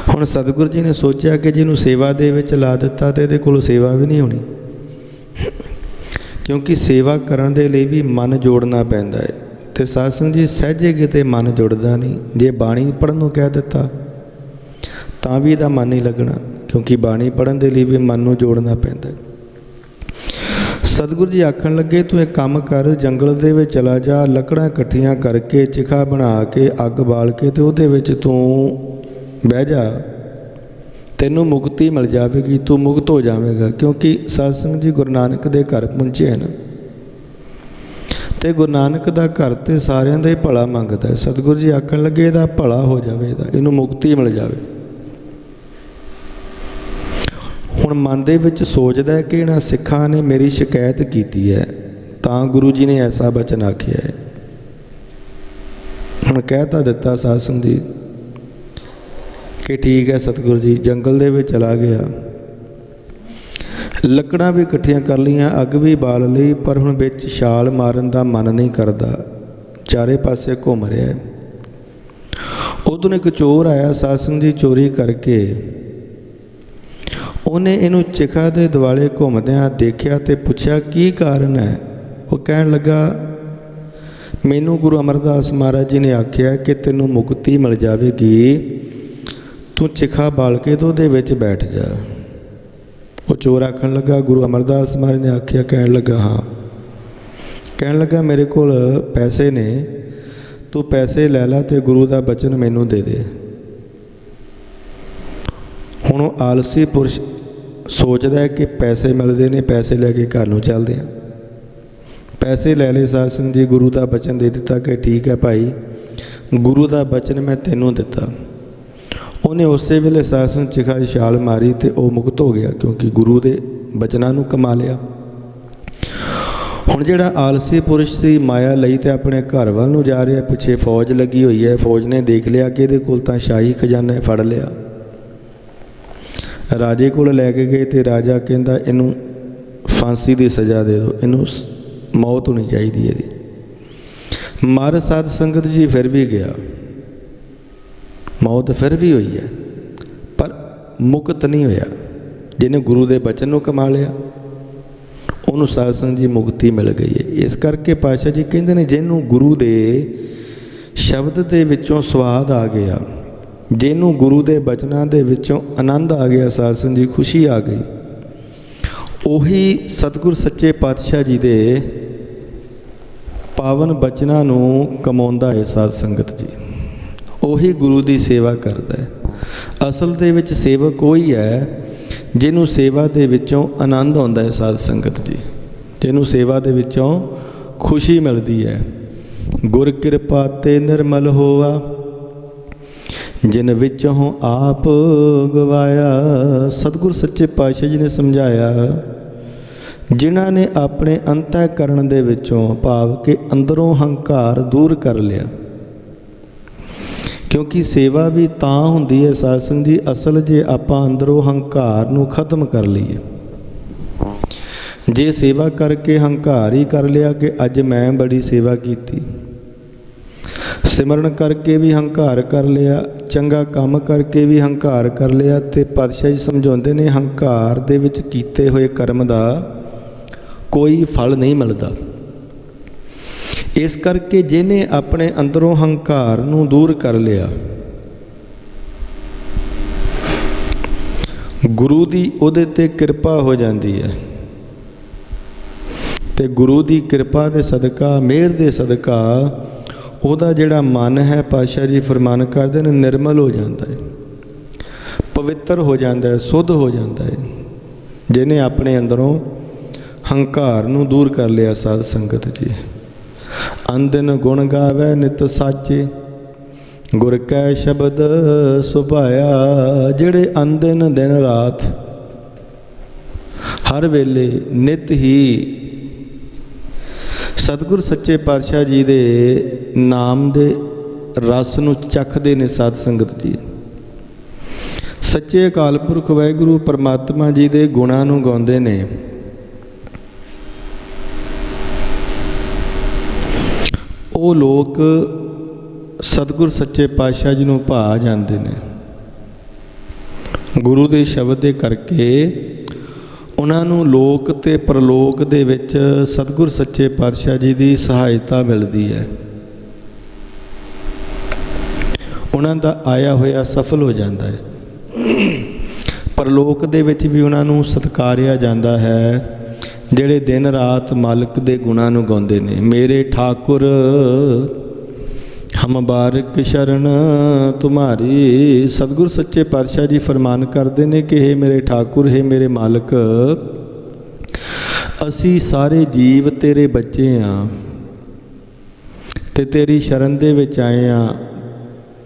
ਹੁਣ ਸਤਿਗੁਰੂ ਜੀ ਨੇ ਸੋਚਿਆ ਕਿ ਜਿਹਨੂੰ ਸੇਵਾ ਦੇ ਵਿੱਚ ਲਾ ਦਿੱਤਾ ਤੇ ਇਹਦੇ ਕੋਲ ਸੇਵਾ ਵੀ ਨਹੀਂ ਹੋਣੀ, ਕਿਉਂਕਿ ਸੇਵਾ ਕਰਨ ਦੇ ਲਈ ਵੀ ਮਨ ਜੋੜਨਾ ਪੈਂਦਾ ਹੈ। ਤੇ ਸਾਧ ਸੰਗਤ ਜੀ ਸਹਿਜੇ ਕਿਤੇ ਮਨ ਜੁੜਦਾ ਨਹੀਂ। ਜੇ ਬਾਣੀ ਪੜ੍ਹਨ ਨੂੰ ਕਹਿ ਦਿੱਤਾ ਤਾਂ ਵੀ ਇਹਦਾ ਮਨ ਨਹੀਂ ਲੱਗਣਾ, ਕਿਉਂਕਿ ਬਾਣੀ ਪੜ੍ਹਨ ਦੇ ਲਈ ਵੀ ਮਨ ਨੂੰ ਜੋੜਨਾ ਪੈਂਦਾ। ਸਤਿਗੁਰੂ ਜੀ ਆਖਣ ਲੱਗੇ ਤੂੰ ਇੱਕ ਕੰਮ ਕਰ, ਜੰਗਲ ਦੇ ਵਿੱਚ ਚਲਾ ਜਾ, ਲੱਕੜਾਂ ਇਕੱਠੀਆਂ ਕਰਕੇ ਚਿਖਾ ਬਣਾ ਕੇ ਅੱਗ ਬਾਲ ਕੇ ਤੇ ਉਹਦੇ ਵਿੱਚ ਤੂੰ ਬਹਿ ਜਾ, ਤੈਨੂੰ ਮੁਕਤੀ ਮਿਲ ਜਾਵੇਗੀ, ਤੂੰ ਮੁਕਤ ਹੋ ਜਾਵੇਗਾ। ਕਿਉਂਕਿ ਸਾਧ ਸੰਗਤ ਜੀ ਗੁਰੂ ਨਾਨਕ ਦੇ ਘਰ ਪਹੁੰਚੇ ਹਨ ਤੇ ਗੁਰੂ ਨਾਨਕ ਦਾ ਘਰ ਤੇ ਸਾਰਿਆਂ ਦਾ ਹੀ ਭਲਾ ਮੰਗਦਾ। ਸਤਿਗੁਰੂ ਜੀ ਆਖਣ ਲੱਗੇ ਇਹਦਾ ਭਲਾ ਹੋ ਜਾਵੇ, ਇਹਨੂੰ ਮੁਕਤੀ ਮਿਲ ਜਾਵੇ। ਹੁਣ ਮਨ ਦੇ ਵਿੱਚ ਸੋਚਦਾ ਹੈ ਕਿ ਇਹਨਾਂ ਸਿੱਖਾਂ ਨੇ ਮੇਰੀ ਸ਼ਿਕਾਇਤ ਕੀਤੀ ਹੈ ਤਾਂ ਗੁਰੂ ਜੀ ਨੇ ਐਸਾ ਬਚਨ ਆਖਿਆ ਹੈ। ਹੁਣ ਕਹਿ ਤਾਂ ਦਿੱਤਾ ਸਾਧ ਸੰਗਤ ਜੀ ਕਿ ਠੀਕ ਹੈ। ਸਤਿਗੁਰੂ ਜੀ ਜੰਗਲ ਦੇ ਵਿੱਚ ਚਲਾ ਗਿਆ, ਲੱਕੜਾਂ ਵੀ ਇਕੱਠੀਆਂ ਕਰ ਲਈਆਂ, ਅੱਗ ਵੀ ਬਾਲ ਲਈ, ਪਰ ਹੁਣ ਵਿੱਚ ਛਾਲ ਮਾਰਨ ਦਾ ਮਨ ਨਹੀਂ ਕਰਦਾ, ਚਾਰੇ ਪਾਸੇ ਘੁੰਮ ਰਿਹਾ। ਉਦੋਂ ਇੱਕ ਚੋਰ ਆਇਆ ਸਾਧ ਸੰਗਤ ਜੀ, ਚੋਰੀ ਕਰਕੇ ਉਹਨੇ ਇਹਨੂੰ ਚਿਖਾ ਦੇ ਦੁਆਲੇ ਘੁੰਮਦਿਆਂ ਦੇਖਿਆ ਤੇ ਪੁੱਛਿਆ ਕੀ ਕਾਰਨ ਹੈ। ਉਹ ਕਹਿਣ ਲੱਗਾ ਮੈਨੂੰ ਗੁਰੂ ਅਮਰਦਾਸ ਮਹਾਰਾਜ ਜੀ ਨੇ ਆਖਿਆ ਕਿ ਤੈਨੂੰ ਮੁਕਤੀ ਮਿਲ ਜਾਵੇਗੀ, ਤੂੰ ਚਿਖਾ ਬਾਲ ਕੇ ਤੇ ਉਹਦੇ ਵਿੱਚ ਬੈਠ ਜਾ। ਉਹ ਚੋਰ ਆਖਣ ਲੱਗਾ ਗੁਰੂ ਅਮਰਦਾਸ ਮਹਾਰਾਜ ਨੇ ਆਖਿਆ? ਕਹਿਣ ਲੱਗਾ ਹਾਂ। ਕਹਿਣ ਲੱਗਾ ਮੇਰੇ ਕੋਲ ਪੈਸੇ ਨੇ, ਤੂੰ ਪੈਸੇ ਲੈ ਲਾ ਤੇ ਗੁਰੂ ਦਾ ਬਚਨ ਮੈਨੂੰ ਦੇ ਦੇ। ਹੁਣ ਉਹ ਆਲਸੀ ਪੁਰਸ਼ ਸੋਚਦਾ ਹੈ ਕਿ ਪੈਸੇ ਮਿਲਦੇ ਨੇ, ਪੈਸੇ ਲੈ ਕੇ ਘਰ ਨੂੰ ਚੱਲਦੇ ਆ। ਪੈਸੇ ਲੈ ਲਏ ਸਾਧ ਸੰਗਤ ਜੀ, ਗੁਰੂ ਦਾ ਬਚਨ ਦੇ ਦਿੱਤਾ ਕਿ ਠੀਕ ਹੈ ਭਾਈ, ਗੁਰੂ ਦਾ ਬਚਨ ਮੈਂ ਤੈਨੂੰ ਦਿੱਤਾ। ਉਹਨੇ ਉਸੇ ਵੇਲੇ ਸਾਧ ਸੰਗਤ ਚਿਖਾ ਦੀ ਛਾਲ ਮਾਰੀ ਤੇ ਉਹ ਮੁਕਤ ਹੋ ਗਿਆ, ਕਿਉਂਕਿ ਗੁਰੂ ਦੇ ਬਚਨਾਂ ਨੂੰ ਕਮਾ ਲਿਆ। ਹੁਣ ਜਿਹੜਾ ਆਲਸੀ ਪੁਰਸ਼ ਸੀ ਮਾਇਆ ਲਈ ਤੇ ਆਪਣੇ ਘਰ ਵੱਲ ਨੂੰ ਜਾ ਰਿਹਾ, ਪਿੱਛੇ ਫੌਜ ਲੱਗੀ ਹੋਈ ਹੈ। ਫੌਜ ਨੇ ਦੇਖ ਲਿਆ ਕਿ ਇਹਦੇ ਕੋਲ ਤਾਂ ਸ਼ਾਹੀ ਖਜ਼ਾਨਾ, ਫੜ ਲਿਆ, ਰਾਜੇ ਕੋਲ ਲੈ ਕੇ ਗਏ ਤੇ ਰਾਜਾ ਕਹਿੰਦਾ ਇਹਨੂੰ ਫਾਂਸੀ ਦੀ ਸਜ਼ਾ ਦੇ ਦਿਓ, ਇਹਨੂੰ ਮੌਤ ਹੋਣੀ ਚਾਹੀਦੀ ਇਹਦੀ। ਮਰ ਸਾਧ ਸੰਗਤ ਜੀ ਫਿਰ ਵੀ ਗਿਆ, ਮੌਤ ਫਿਰ ਵੀ ਹੋਈ ਹੈ, ਪਰ ਮੁਕਤ ਨਹੀਂ ਹੋਇਆ। ਜਿਹਨੇ ਗੁਰੂ ਦੇ ਬਚਨ ਨੂੰ ਕਮਾ ਲਿਆ ਉਹਨੂੰ ਸਾਧ ਸੰਗਤ ਜੀ ਮੁਕਤੀ ਮਿਲ ਗਈ ਹੈ। ਇਸ ਕਰਕੇ ਪਾਤਸ਼ਾਹ ਜੀ ਕਹਿੰਦੇ ਨੇ ਜਿਹਨੂੰ ਗੁਰੂ ਦੇ ਸ਼ਬਦ ਦੇ ਵਿੱਚੋਂ ਸਵਾਦ ਆ ਗਿਆ, ਜਿਹਨੂੰ ਗੁਰੂ ਦੇ ਬਚਨਾਂ ਦੇ ਵਿੱਚੋਂ ਆਨੰਦ ਆ ਗਿਆ, ਸਾਧ ਸੰਗਤ ਜੀ ਖੁਸ਼ੀ ਆ ਗਈ, ਉਹੀ ਸਤਿਗੁਰ ਸੱਚੇ ਪਾਤਸ਼ਾਹ ਜੀ ਦੇ ਪਾਵਨ ਬਚਨਾਂ ਨੂੰ ਕਮਾਉਂਦਾ ਹੈ। ਸਾਧ ਸੰਗਤ ਜੀ ਉਹੀ ਗੁਰੂ ਦੀ ਸੇਵਾ ਕਰਦਾ ਹੈ। ਅਸਲ ਦੇ ਵਿੱਚ ਸੇਵਕ ਉਹੀ ਹੈ ਜਿਹਨੂੰ ਸੇਵਾ ਦੇ ਵਿੱਚੋਂ ਆਨੰਦ ਆਉਂਦਾ ਹੈ। ਸਾਧ ਸੰਗਤ ਜੀ ਜਿਹਨੂੰ ਸੇਵਾ ਦੇ ਵਿੱਚੋਂ ਖੁਸ਼ੀ ਮਿਲਦੀ ਹੈ। ਗੁਰ ਕਿਰਪਾ ਤੇ ਨਿਰਮਲ ਹੋਆ, ਜਿਨ ਵਿੱਚੋਂ ਆਪ ਗਵਾਇਆ। ਸਤਿਗੁਰ ਸੱਚੇ ਪਾਤਸ਼ਾਹ ਜੀ ਨੇ ਸਮਝਾਇਆ, ਜਿਨ੍ਹਾਂ ਨੇ ਆਪਣੇ ਅੰਤःਕਰਣ ਦੇ ਵਿੱਚੋਂ ਭਾਵ ਕਿ ਅੰਦਰੋਂ ਹੰਕਾਰ ਦੂਰ ਕਰ ਲਿਆ। ਕਿਉਂਕਿ ਸੇਵਾ ਵੀ ਤਾਂ ਹੁੰਦੀ ਹੈ ਸਾਧ ਸੰਗਤ ਜੀ, ਅਸਲ ਜੇ ਆਪਾਂ ਅੰਦਰੋਂ ਹੰਕਾਰ ਨੂੰ ਖਤਮ ਕਰ ਲਈਏ। ਜੇ ਸੇਵਾ ਕਰਕੇ ਹੰਕਾਰ ਹੀ ਕਰ ਲਿਆ ਕਿ ਅੱਜ ਮੈਂ ਬੜੀ ਸੇਵਾ ਕੀਤੀ, ਸਿਮਰਨ ਕਰਕੇ ਵੀ ਹੰਕਾਰ ਕਰ ਲਿਆ, ਚੰਗਾ ਕੰਮ ਕਰਕੇ ਵੀ ਹੰਕਾਰ ਕਰ ਲਿਆ, ਤੇ ਪਾਤਸ਼ਾਹ ਜੀ ਸਮਝਾਉਂਦੇ ਨੇ ਹੰਕਾਰ ਦੇ ਵਿੱਚ ਕੀਤੇ ਹੋਏ ਕਰਮ ਦਾ ਕੋਈ ਫਲ ਨਹੀਂ ਮਿਲਦਾ। ਇਸ ਕਰਕੇ ਜਿਹਨੇ ਆਪਣੇ ਅੰਦਰੋਂ ਹੰਕਾਰ ਨੂੰ ਦੂਰ ਕਰ ਲਿਆ, ਗੁਰੂ ਦੀ ਉਹਦੇ ਤੇ ਕਿਰਪਾ ਹੋ ਜਾਂਦੀ ਹੈ, ਤੇ ਗੁਰੂ ਦੀ ਕਿਰਪਾ ਦੇ ਸਦਕਾ, ਮਿਹਰ ਦੇ ਸਦਕਾ ਉਹਦਾ ਜਿਹੜਾ ਮਨ ਹੈ, ਪਾਤਸ਼ਾਹ ਜੀ ਫਰਮਾਨ ਕਰਦੇ ਨੇ, ਨਿਰਮਲ ਹੋ ਜਾਂਦਾ ਹੈ, ਪਵਿੱਤਰ ਹੋ ਜਾਂਦਾ ਹੈ, ਸੁੱਧ ਹੋ ਜਾਂਦਾ ਹੈ, ਜਿਹਨੇ ਆਪਣੇ ਅੰਦਰੋਂ ਹੰਕਾਰ ਨੂੰ ਦੂਰ ਕਰ ਲਿਆ। ਸਾਧ ਸੰਗਤ ਜੀ, ਅੰਦਿਨ ਗੁਣ ਗਾਵੇ ਨਿਤ ਸਾਚੇ, ਗੁਰ ਕੈ ਸ਼ਬਦ ਸੁਭਾਇਆ। ਜਿਹੜੇ ਅੰਦਿਨ ਦਿਨ ਰਾਤ ਹਰ ਵੇਲੇ ਨਿਤ ਹੀ ਸਤਿਗੁਰ ਸੱਚੇ ਪਾਤਸ਼ਾਹ ਜੀ ਦੇ ਨਾਮ ਦੇ ਰਸ ਨੂੰ ਚੱਖਦੇ ਨੇ। ਸਾਧ ਸੰਗਤ ਜੀ, ਸੱਚੇ ਅਕਾਲ ਪੁਰਖ ਵਾਹਿਗੁਰੂ ਪਰਮਾਤਮਾ ਜੀ ਦੇ ਗੁਣਾਂ ਨੂੰ ਗਾਉਂਦੇ ਨੇ। ਉਹ ਲੋਕ ਸਤਿਗੁਰ ਸੱਚੇ ਪਾਤਸ਼ਾਹ ਜੀ ਨੂੰ ਭਾ ਜਾਂਦੇ ਨੇ। ਗੁਰੂ ਦੇ ਸ਼ਬਦ ਦੇ ਕਰਕੇ ਉਹਨਾਂ ਨੂੰ ਲੋਕ ਤੇ ਪਰਲੋਕ ਦੇ ਵਿੱਚ ਸਤਿਗੁਰ ਸੱਚੇ ਪਾਤਸ਼ਾਹ ਜੀ ਦੀ ਸਹਾਇਤਾ ਮਿਲਦੀ ਹੈ। ਉਹਨਾਂ ਦਾ ਆਇਆ ਹੋਇਆ ਸਫਲ ਹੋ ਜਾਂਦਾ ਹੈ। ਪਰਲੋਕ ਦੇ ਵਿੱਚ ਵੀ ਉਹਨਾਂ ਨੂੰ ਸਤਿਕਾਰਿਆ ਜਾਂਦਾ ਹੈ, ਜਿਹੜੇ ਦਿਨ ਰਾਤ ਮਾਲਕ ਦੇ ਗੁਣਾਂ ਨੂੰ ਗਾਉਂਦੇ ਨੇ। ਮੇਰੇ ਠਾਕੁਰ ਹਮ ਬਾਰਿਕ ਸ਼ਰਨ ਤੁਮਾਰੀ। ਸਤਿਗੁਰ ਸੱਚੇ ਪਾਤਸ਼ਾਹ ਜੀ ਫਰਮਾਨ ਕਰਦੇ ਨੇ ਕਿ ਹੇ ਮੇਰੇ ਠਾਕੁਰ, ਹੇ ਮੇਰੇ ਮਾਲਕ, ਅਸੀਂ ਸਾਰੇ ਜੀਵ ਤੇਰੇ ਬੱਚੇ ਹਾਂ ਤੇ ਤੇਰੀ ਸ਼ਰਨ ਦੇ ਵਿੱਚ ਆਏ ਹਾਂ,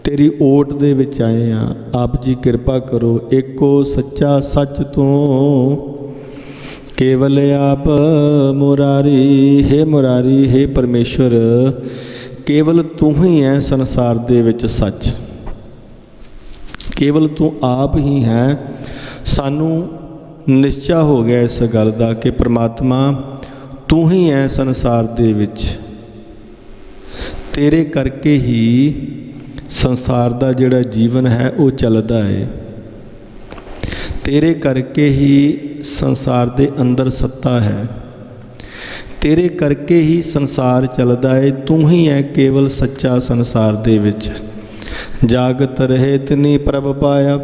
ਤੇਰੀ ਓਟ ਦੇ ਵਿੱਚ ਆਏ ਹਾਂ। ਆਪ ਜੀ ਕਿਰਪਾ ਕਰੋ। ਏਕੋ ਸੱਚਾ ਸੱਚ ਤੂੰ, ਕੇਵਲ ਆਪ ਮੁਰਾਰੀ। ਹੇ ਮੁਰਾਰੀ, ਹੇ ਪਰਮੇਸ਼ਵਰ, ਕੇਵਲ ਤੂੰ ਹੀ ਹੈ ਸੰਸਾਰ ਦੇ ਵਿੱਚ ਸੱਚ, ਕੇਵਲ ਤੂੰ ਆਪ ਹੀ ਹੈ। ਸਾਨੂੰ ਨਿਸ਼ਚਾ ਹੋ ਗਿਆ ਇਸ ਗੱਲ ਦਾ ਕਿ ਪ੍ਰਮਾਤਮਾ ਤੂੰ ਹੀ ਹੈ ਸੰਸਾਰ ਦੇ ਵਿੱਚ, ਤੇਰੇ ਕਰਕੇ ਹੀ ਸੰਸਾਰ ਦਾ ਜਿਹੜਾ ਜੀਵਨ ਹੈ ਉਹ ਚੱਲਦਾ ਹੈ, ਤੇਰੇ ਕਰਕੇ ਹੀ ਸੰਸਾਰ ਦੇ ਅੰਦਰ ਸੱਤਾ ਹੈ, ਤੇਰੇ ਕਰਕੇ ਹੀ ਸੰਸਾਰ ਚੱਲਦਾ ਹੈ। ਤੂੰ ਹੀ ਹੈ ਕੇਵਲ ਸੱਚਾ ਸੰਸਾਰ ਦੇ ਵਿੱਚ। ਜਾਗਤ ਰਹੇ ਤਿਨੀ ਪ੍ਰਭ ਪਾਇਆ,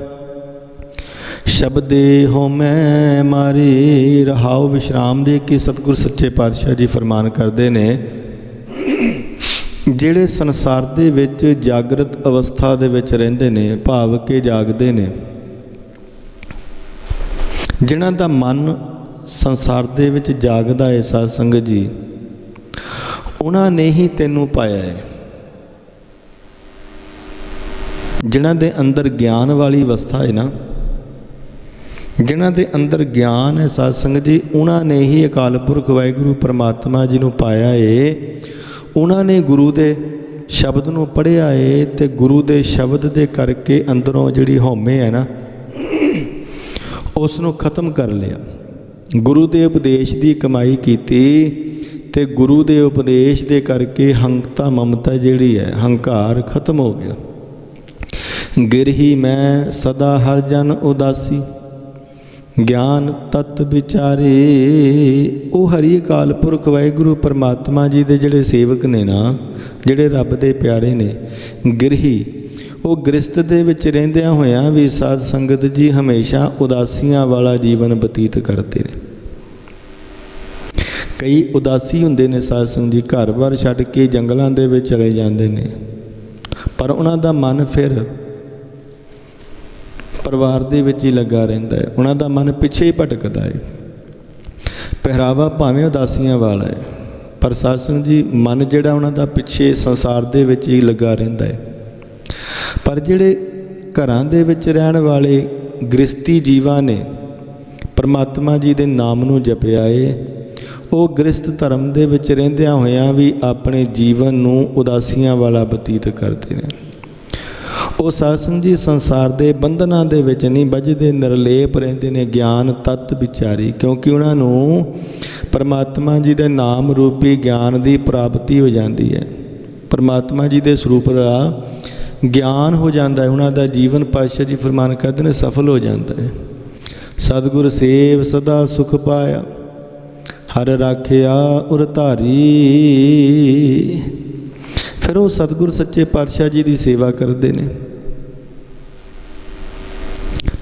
ਸ਼ਬਦੇ ਹੋਮੈ ਮਾਰੀ। ਰਹਾਉ ਵਿਸ਼ਰਾਮ ਦੇ ਕੇ ਸਤਿਗੁਰ ਸੱਚੇ ਪਾਤਸ਼ਾਹ ਜੀ ਫਰਮਾਨ ਕਰਦੇ ਨੇ, ਜਿਹੜੇ ਸੰਸਾਰ ਦੇ ਵਿੱਚ ਜਾਗਰਤ ਅਵਸਥਾ ਦੇ ਵਿੱਚ ਰਹਿੰਦੇ ਨੇ, ਭਾਵ ਕੇ ਜਾਗਦੇ ਨੇ, ਜਿਨ੍ਹਾਂ ਦਾ ਮਨ ਸੰਸਾਰ ਦੇ ਵਿੱਚ ਜਾਗਦਾ ਹੈ ਸਾਧ ਸੰਗਤ ਜੀ, ਉਹਨਾਂ ਨੇ ਹੀ ਤੈਨੂੰ ਪਾਇਆ ਹੈ। ਜਿਨ੍ਹਾਂ ਦੇ ਅੰਦਰ ਗਿਆਨ ਵਾਲੀ ਅਵਸਥਾ ਹੈ ਨਾ, ਜਿਨ੍ਹਾਂ ਦੇ ਅੰਦਰ ਗਿਆਨ ਹੈ ਸਾਧ ਸੰਗਤ ਜੀ, ਉਹਨਾਂ ਨੇ ਹੀ ਅਕਾਲ ਪੁਰਖ ਵਾਹਿਗੁਰੂ ਪਰਮਾਤਮਾ ਜੀ ਨੂੰ ਪਾਇਆ ਹੈ। ਉਹਨਾਂ ਨੇ ਗੁਰੂ ਦੇ ਸ਼ਬਦ ਨੂੰ ਪੜ੍ਹਿਆ ਹੈ ਤੇ ਗੁਰੂ ਦੇ ਸ਼ਬਦ ਦੇ ਕਰਕੇ ਅੰਦਰੋਂ ਜਿਹੜੀ ਹਉਮੈ ਹੈ ਨਾ, ਉਸ ਨੂੰ ਖਤਮ ਕਰ ਲਿਆ। ਗੁਰੂ ਦੇ ਉਪਦੇਸ਼ ਦੀ ਕਮਾਈ ਕੀਤੀ ਤੇ ਗੁਰੂ ਦੇ ਉਪਦੇਸ਼ ਦੇ ਕਰਕੇ ਹੰਕਤਾ ਮਮਤਾ ਜਿਹੜੀ ਹੈ, ਹੰਕਾਰ ਖਤਮ ਹੋ ਗਿਆ। ਗਿਰਹੀ ਮੈਂ ਸਦਾ ਹਰ ਜਨ ਉਦਾਸੀ, ਗਿਆਨ ਤਤ ਵਿਚਾਰੇ। ਉਹ ਹਰੀ ਅਕਾਲ ਪੁਰਖ ਵਾਹਿਗੁਰੂ ਪਰਮਾਤਮਾ ਜੀ ਦੇ ਜਿਹੜੇ ਸੇਵਕ ਨੇ ਨਾ, ਜਿਹੜੇ ਰੱਬ ਦੇ ਪਿਆਰੇ ਨੇ, ਗਿਰਹੀ, ਉਹ ਗ੍ਰਸਤ ਦੇ ਵਿੱਚ ਰਹਿੰਦਿਆਂ ਹੋਇਆਂ ਵੀ ਸਾਧ ਸੰਗਤ ਜੀ ਹਮੇਸ਼ਾ ਉਦਾਸੀਆਂ ਵਾਲਾ ਜੀਵਨ ਬਤੀਤ ਕਰਦੇ ਨੇ। ਕਈ ਉਦਾਸੀ ਹੁੰਦੇ ਨੇ ਸਾਧ ਸੰਗਤ ਜੀ, ਘਰ-ਬਾਰ ਛੱਡ ਕੇ ਜੰਗਲਾਂ ਦੇ ਵਿੱਚ ਚਲੇ ਜਾਂਦੇ ਨੇ, ਪਰ ਉਹਨਾਂ ਦਾ ਮਨ ਫਿਰ ਪਰਿਵਾਰ ਦੇ ਵਿੱਚ ਹੀ ਲੱਗਾ ਰਹਿੰਦਾ ਹੈ, ਉਹਨਾਂ ਦਾ ਮਨ ਪਿੱਛੇ ਹੀ ਭਟਕਦਾ ਹੈ। ਪਹਿਰਾਵਾ ਭਾਵੇਂ ਉਦਾਸੀਆਂ ਵਾਲਾ ਹੈ, ਪਰ ਸਾਧ ਸੰਗਤ ਜੀ ਮਨ ਜਿਹੜਾ ਉਹਨਾਂ ਦਾ ਪਿੱਛੇ ਸੰਸਾਰ ਦੇ ਵਿੱਚ ਹੀ ਲੱਗਾ ਰਹਿੰਦਾ ਹੈ। ਪਰ ਜਿਹੜੇ ਘਰਾਂ ਦੇ ਵਿੱਚ ਰਹਿਣ ਵਾਲੇ ਗ੍ਰਸਤੀ ਜੀਵਾਂ ਨੇ, ਪਰਮਾਤਮਾ ਜੀ ਦੇ ਨਾਮ ਨੂੰ ਜਪਿਆ ਏ, ਉਹ ਗ੍ਰਸਥ ਧਰਮ ਦੇ ਵਿੱਚ ਰਹਿੰਦਿਆਂ ਹੋਇਆਂ ਵੀ ਆਪਣੇ ਜੀਵਨ ਨੂੰ ਉਦਾਸੀਆਂ ਵਾਲਾ ਬਤੀਤ ਕਰਦੇ ਨੇ। ਉਹ ਸਾਧ ਸੰਗਤ ਜੀ ਸੰਸਾਰ ਦੇ ਬੰਧਨਾਂ ਦੇ ਵਿੱਚ ਨਹੀਂ ਵੱਜਦੇ, ਨਿਰਲੇਪ ਰਹਿੰਦੇ ਨੇ, ਗਿਆਨ ਤੱਤ ਵਿਚਾਰੀ, ਕਿਉਂਕਿ ਉਹਨਾਂ ਨੂੰ ਪਰਮਾਤਮਾ ਜੀ ਦੇ ਨਾਮ ਰੂਪੀ ਗਿਆਨ ਦੀ ਪ੍ਰਾਪਤੀ ਹੋ ਜਾਂਦੀ ਹੈ। ਪਰਮਾਤਮਾ ਜੀ ਦੇ ਸਰੂਪ ਦਾ ਗਿਆਨ ਹੋ ਜਾਂਦਾ ਹੈ, ਉਹਨਾਂ ਦਾ ਜੀਵਨ ਪਾਤਸ਼ਾਹ ਜੀ ਫਰਮਾਨ ਕਰਦੇ ਨੇ ਸਫਲ ਹੋ ਜਾਂਦਾ ਹੈ। ਸਤਿਗੁਰ ਸੇਵ ਸਦਾ ਸੁਖ ਪਾਇਆ, ਹਰ ਰਾਖਿਆ ਉਰ ਧਾਰੀ। ਫਿਰ ਉਹ ਸਤਿਗੁਰ ਸੱਚੇ ਪਾਤਸ਼ਾਹ ਜੀ ਦੀ ਸੇਵਾ ਕਰਦੇ ਨੇ।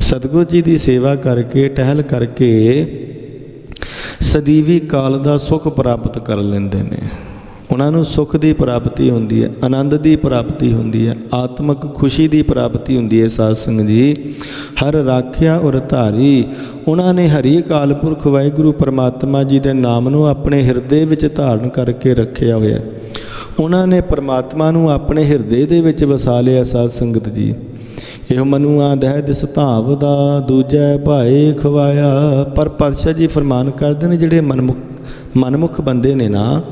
ਸਤਿਗੁਰ ਜੀ ਦੀ ਸੇਵਾ ਕਰਕੇ, ਟਹਿਲ ਕਰਕੇ ਸਦੀਵੀ ਕਾਲ ਦਾ ਸੁੱਖ ਪ੍ਰਾਪਤ ਕਰ ਲੈਂਦੇ ਨੇ। ਉਹਨਾਂ ਨੂੰ ਸੁੱਖ ਦੀ ਪ੍ਰਾਪਤੀ ਹੁੰਦੀ ਹੈ, ਆਨੰਦ ਦੀ ਪ੍ਰਾਪਤੀ ਹੁੰਦੀ ਹੈ, ਆਤਮਿਕ ਖੁਸ਼ੀ ਦੀ ਪ੍ਰਾਪਤੀ ਹੁੰਦੀ ਹੈ। ਸਾਧ ਸੰਗਤ ਜੀ, ਹਰ ਰਾਖਿਆ ਔਰ ਧਾਰੀ, ਉਹਨਾਂ ਨੇ ਹਰੀ ਅਕਾਲ ਪੁਰਖ ਵਾਹਿਗੁਰੂ ਪਰਮਾਤਮਾ ਜੀ ਦੇ ਨਾਮ ਨੂੰ ਆਪਣੇ ਹਿਰਦੇ ਵਿੱਚ ਧਾਰਨ ਕਰਕੇ ਰੱਖਿਆ ਹੋਇਆ। ਉਹਨਾਂ ਨੇ ਪਰਮਾਤਮਾ ਨੂੰ ਆਪਣੇ ਹਿਰਦੇ ਦੇ ਵਿੱਚ ਵਸਾ ਲਿਆ। ਸਾਧ ਸੰਗਤ ਜੀ, ਇਹੋ ਮਨੁਆ ਦਹਿ ਦਿਸ ਧਾਵ ਦਾ, ਦੂਜੈ ਭਾਏ ਖਵਾਇਆ। ਪਰ ਪਾਤਸ਼ਾਹ ਜੀ ਫਰਮਾਨ ਕਰਦੇ ਨੇ, ਜਿਹੜੇ ਮਨਮੁਖ ਬੰਦੇ ਨੇ ਨਾ,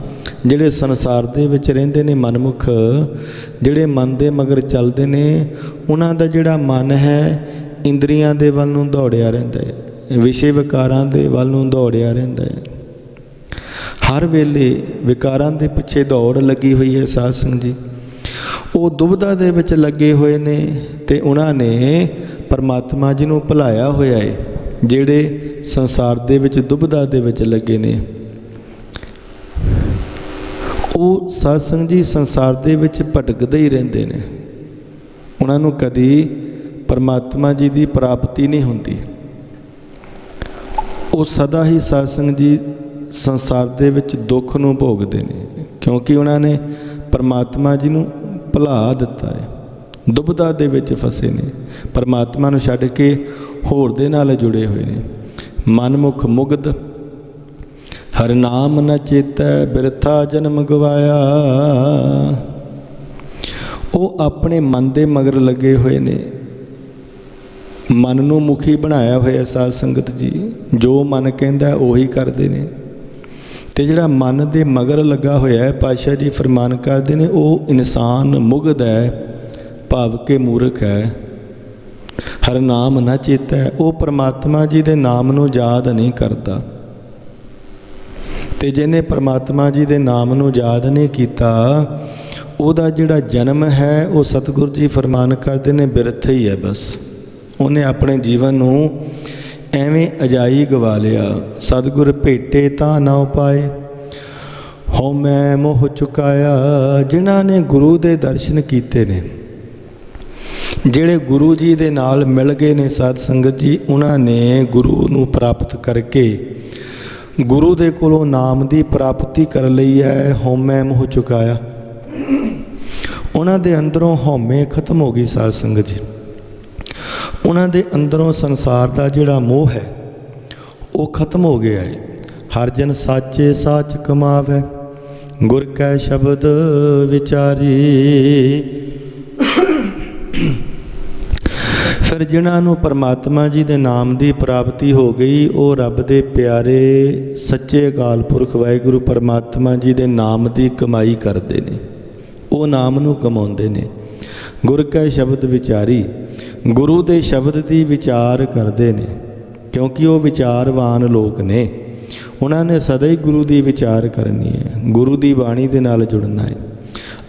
ਜਿਹੜੇ ਸੰਸਾਰ ਦੇ ਵਿੱਚ ਰਹਿੰਦੇ ਨੇ, ਮਨਮੁਖ ਜਿਹੜੇ ਮਨ ਦੇ ਮਗਰ ਚੱਲਦੇ ਨੇ, ਉਹਨਾਂ ਦਾ ਜਿਹੜਾ ਮਨ ਹੈ ਇੰਦਰੀਆਂ ਦੇ ਵੱਲ ਨੂੰ ਦੌੜਿਆ ਰਹਿੰਦਾ ਹੈ, ਵਿਸ਼ੇ ਵਿਕਾਰਾਂ ਦੇ ਵੱਲ ਨੂੰ ਦੌੜਿਆ ਰਹਿੰਦਾ ਹੈ। ਹਰ ਵੇਲੇ ਵਿਕਾਰਾਂ ਦੇ ਪਿੱਛੇ ਦੌੜ ਲੱਗੀ ਹੋਈ ਹੈ। ਸਾਧ ਸੰਗਤ ਜੀ, ਉਹ ਦੁਬਿਧਾ ਦੇ ਵਿੱਚ ਲੱਗੇ ਹੋਏ ਨੇ ਤੇ ਉਹਨਾਂ ਨੇ ਪਰਮਾਤਮਾ ਜੀ ਨੂੰ ਭੁਲਾਇਆ ਹੋਇਆ ਹੈ। ਜਿਹੜੇ ਸੰਸਾਰ ਦੇ ਵਿੱਚ ਦੁਬਿਧਾ ਦੇ ਵਿੱਚ ਲੱਗੇ ਨੇ, ਉਹ ਸਾਧ ਸੰਗਤ ਜੀ ਸੰਸਾਰ ਦੇ ਵਿੱਚ ਭਟਕਦੇ ਹੀ ਰਹਿੰਦੇ ਨੇ। ਉਹਨਾਂ ਨੂੰ ਕਦੀ ਪਰਮਾਤਮਾ ਜੀ ਦੀ ਪ੍ਰਾਪਤੀ ਨਹੀਂ ਹੁੰਦੀ। ਉਹ ਸਦਾ ਹੀ ਸਾਧ ਸੰਗਤ ਜੀ ਸੰਸਾਰ ਦੇ ਵਿੱਚ ਦੁੱਖ ਨੂੰ ਭੋਗਦੇ ਨੇ, ਕਿਉਂਕਿ ਉਹਨਾਂ ਨੇ ਪਰਮਾਤਮਾ ਜੀ ਨੂੰ ਭੁਲਾ ਦਿੱਤਾ ਹੈ। ਦੁਬਿਧਾ ਦੇ ਵਿੱਚ ਫਸੇ ਨੇ, ਪਰਮਾਤਮਾ ਨੂੰ ਛੱਡ ਕੇ ਹੋਰ ਦੇ ਨਾਲ ਜੁੜੇ ਹੋਏ ਨੇ। ਮਨਮੁਖ ਮੁਗਧ, ਹਰ ਨਾਮ ਨ ਚੇਤੈ, ਬਿਰਥਾ ਜਨਮ ਗਵਾਇਆ। ਉਹ ਆਪਣੇ ਮਨ ਦੇ ਮਗਰ ਲੱਗੇ ਹੋਏ ਨੇ, ਮਨ ਨੂੰ ਮੁਖੀ ਬਣਾਇਆ ਹੋਇਆ। ਸਾਧ ਸੰਗਤ ਜੀ, ਜੋ ਮਨ ਕਹਿੰਦਾ ਉਹੀ ਕਰਦੇ ਨੇ। ਤੇ ਜਿਹੜਾ ਮਨ ਦੇ ਮਗਰ ਲੱਗਾ ਹੋਇਆ ਹੈ, ਪਾਤਸ਼ਾਹ ਜੀ ਫਰਮਾਨ ਕਰਦੇ ਨੇ, ਉਹ ਇਨਸਾਨ ਮੁਗਧ ਹੈ, ਭਾਵ ਕੇ ਮੂਰਖ ਹੈ। ਹਰ ਨਾਮ ਨ ਚੇਤੈ, ਉਹ ਪਰਮਾਤਮਾ ਜੀ ਦੇ ਨਾਮ ਨੂੰ ਯਾਦ ਨਹੀਂ ਕਰਦਾ। ਤੇ ਜਿਹਨੇ ਪਰਮਾਤਮਾ ਜੀ ਦੇ ਨਾਮ ਨੂੰ ਯਾਦ ਨਹੀਂ ਕੀਤਾ, ਉਹਦਾ ਜਿਹੜਾ ਜਨਮ ਹੈ ਉਹ ਸਤਿਗੁਰੂ ਜੀ ਫਰਮਾਨ ਕਰਦੇ ਨੇ ਬਿਰਥ ਹੀ ਹੈ। ਬਸ ਉਹਨੇ ਆਪਣੇ ਜੀਵਨ ਨੂੰ ਐਵੇਂ ਅਜਾਈ ਗਵਾ ਲਿਆ। ਸਤਿਗੁਰ ਭੇਟੇ ਤਾਂ ਨਾ ਪਾਏ, ਹਉਮੈ ਮੋਹ ਚੁਕਾਇਆ। ਜਿਨ੍ਹਾਂ ਨੇ ਗੁਰੂ ਦੇ ਦਰਸ਼ਨ ਕੀਤੇ ਨੇ, ਜਿਹੜੇ ਗੁਰੂ ਜੀ ਦੇ ਨਾਲ ਮਿਲ ਗਏ ਨੇ, ਸਾਧ ਸੰਗਤ ਜੀ, ਉਹਨਾਂ ਨੇ ਗੁਰੂ ਨੂੰ ਪ੍ਰਾਪਤ ਕਰਕੇ ਗੁਰੂ ਦੇ ਕੋਲੋਂ ਨਾਮ ਦੀ ਪ੍ਰਾਪਤੀ ਕਰ ਲਈ ਹੈ। ਹਉਮੈ ਮੋਹ ਚੁਕਾਇਆ, ਉਹਨਾਂ ਦੇ ਅੰਦਰੋਂ ਹਉਮੈ ਖਤਮ ਹੋ ਗਈ। ਸਾਧ ਸੰਗਤ ਜੀ, ਉਹਨਾਂ ਦੇ ਅੰਦਰੋਂ ਸੰਸਾਰ ਦਾ ਜਿਹੜਾ ਮੋਹ ਹੈ ਉਹ ਖਤਮ ਹੋ ਗਿਆ ਹੈ। ਹਰ ਜਨ ਸਾਚੇ ਸਾਚ ਕਮਾਵੇ, ਗੁਰ ਕੈ ਸ਼ਬਦ ਵਿਚਾਰੀ। ਫਿਰ ਜਿਨ੍ਹਾਂ ਨੂੰ ਪਰਮਾਤਮਾ ਜੀ ਦੇ ਨਾਮ ਦੀ ਪ੍ਰਾਪਤੀ ਹੋ ਗਈ, ਉਹ ਰੱਬ ਦੇ ਪਿਆਰੇ ਸੱਚੇ ਅਕਾਲ ਪੁਰਖ ਵਾਹਿਗੁਰੂ ਪਰਮਾਤਮਾ ਜੀ ਦੇ ਨਾਮ ਦੀ ਕਮਾਈ ਕਰਦੇ ਨੇ, ਉਹ ਨਾਮ ਨੂੰ ਕਮਾਉਂਦੇ ਨੇ। ਗੁਰ ਕੈ ਸ਼ਬਦ ਵਿਚਾਰੀ, ਗੁਰੂ ਦੇ ਸ਼ਬਦ ਦੀ ਵਿਚਾਰ ਕਰਦੇ ਨੇ, ਕਿਉਂਕਿ ਉਹ ਵਿਚਾਰਵਾਨ ਲੋਕ ਨੇ। ਉਹਨਾਂ ਨੇ ਸਦਾ ਹੀ ਗੁਰੂ ਦੀ ਵਿਚਾਰ ਕਰਨੀ ਹੈ, ਗੁਰੂ ਦੀ ਬਾਣੀ ਦੇ ਨਾਲ ਜੁੜਨਾ ਹੈ।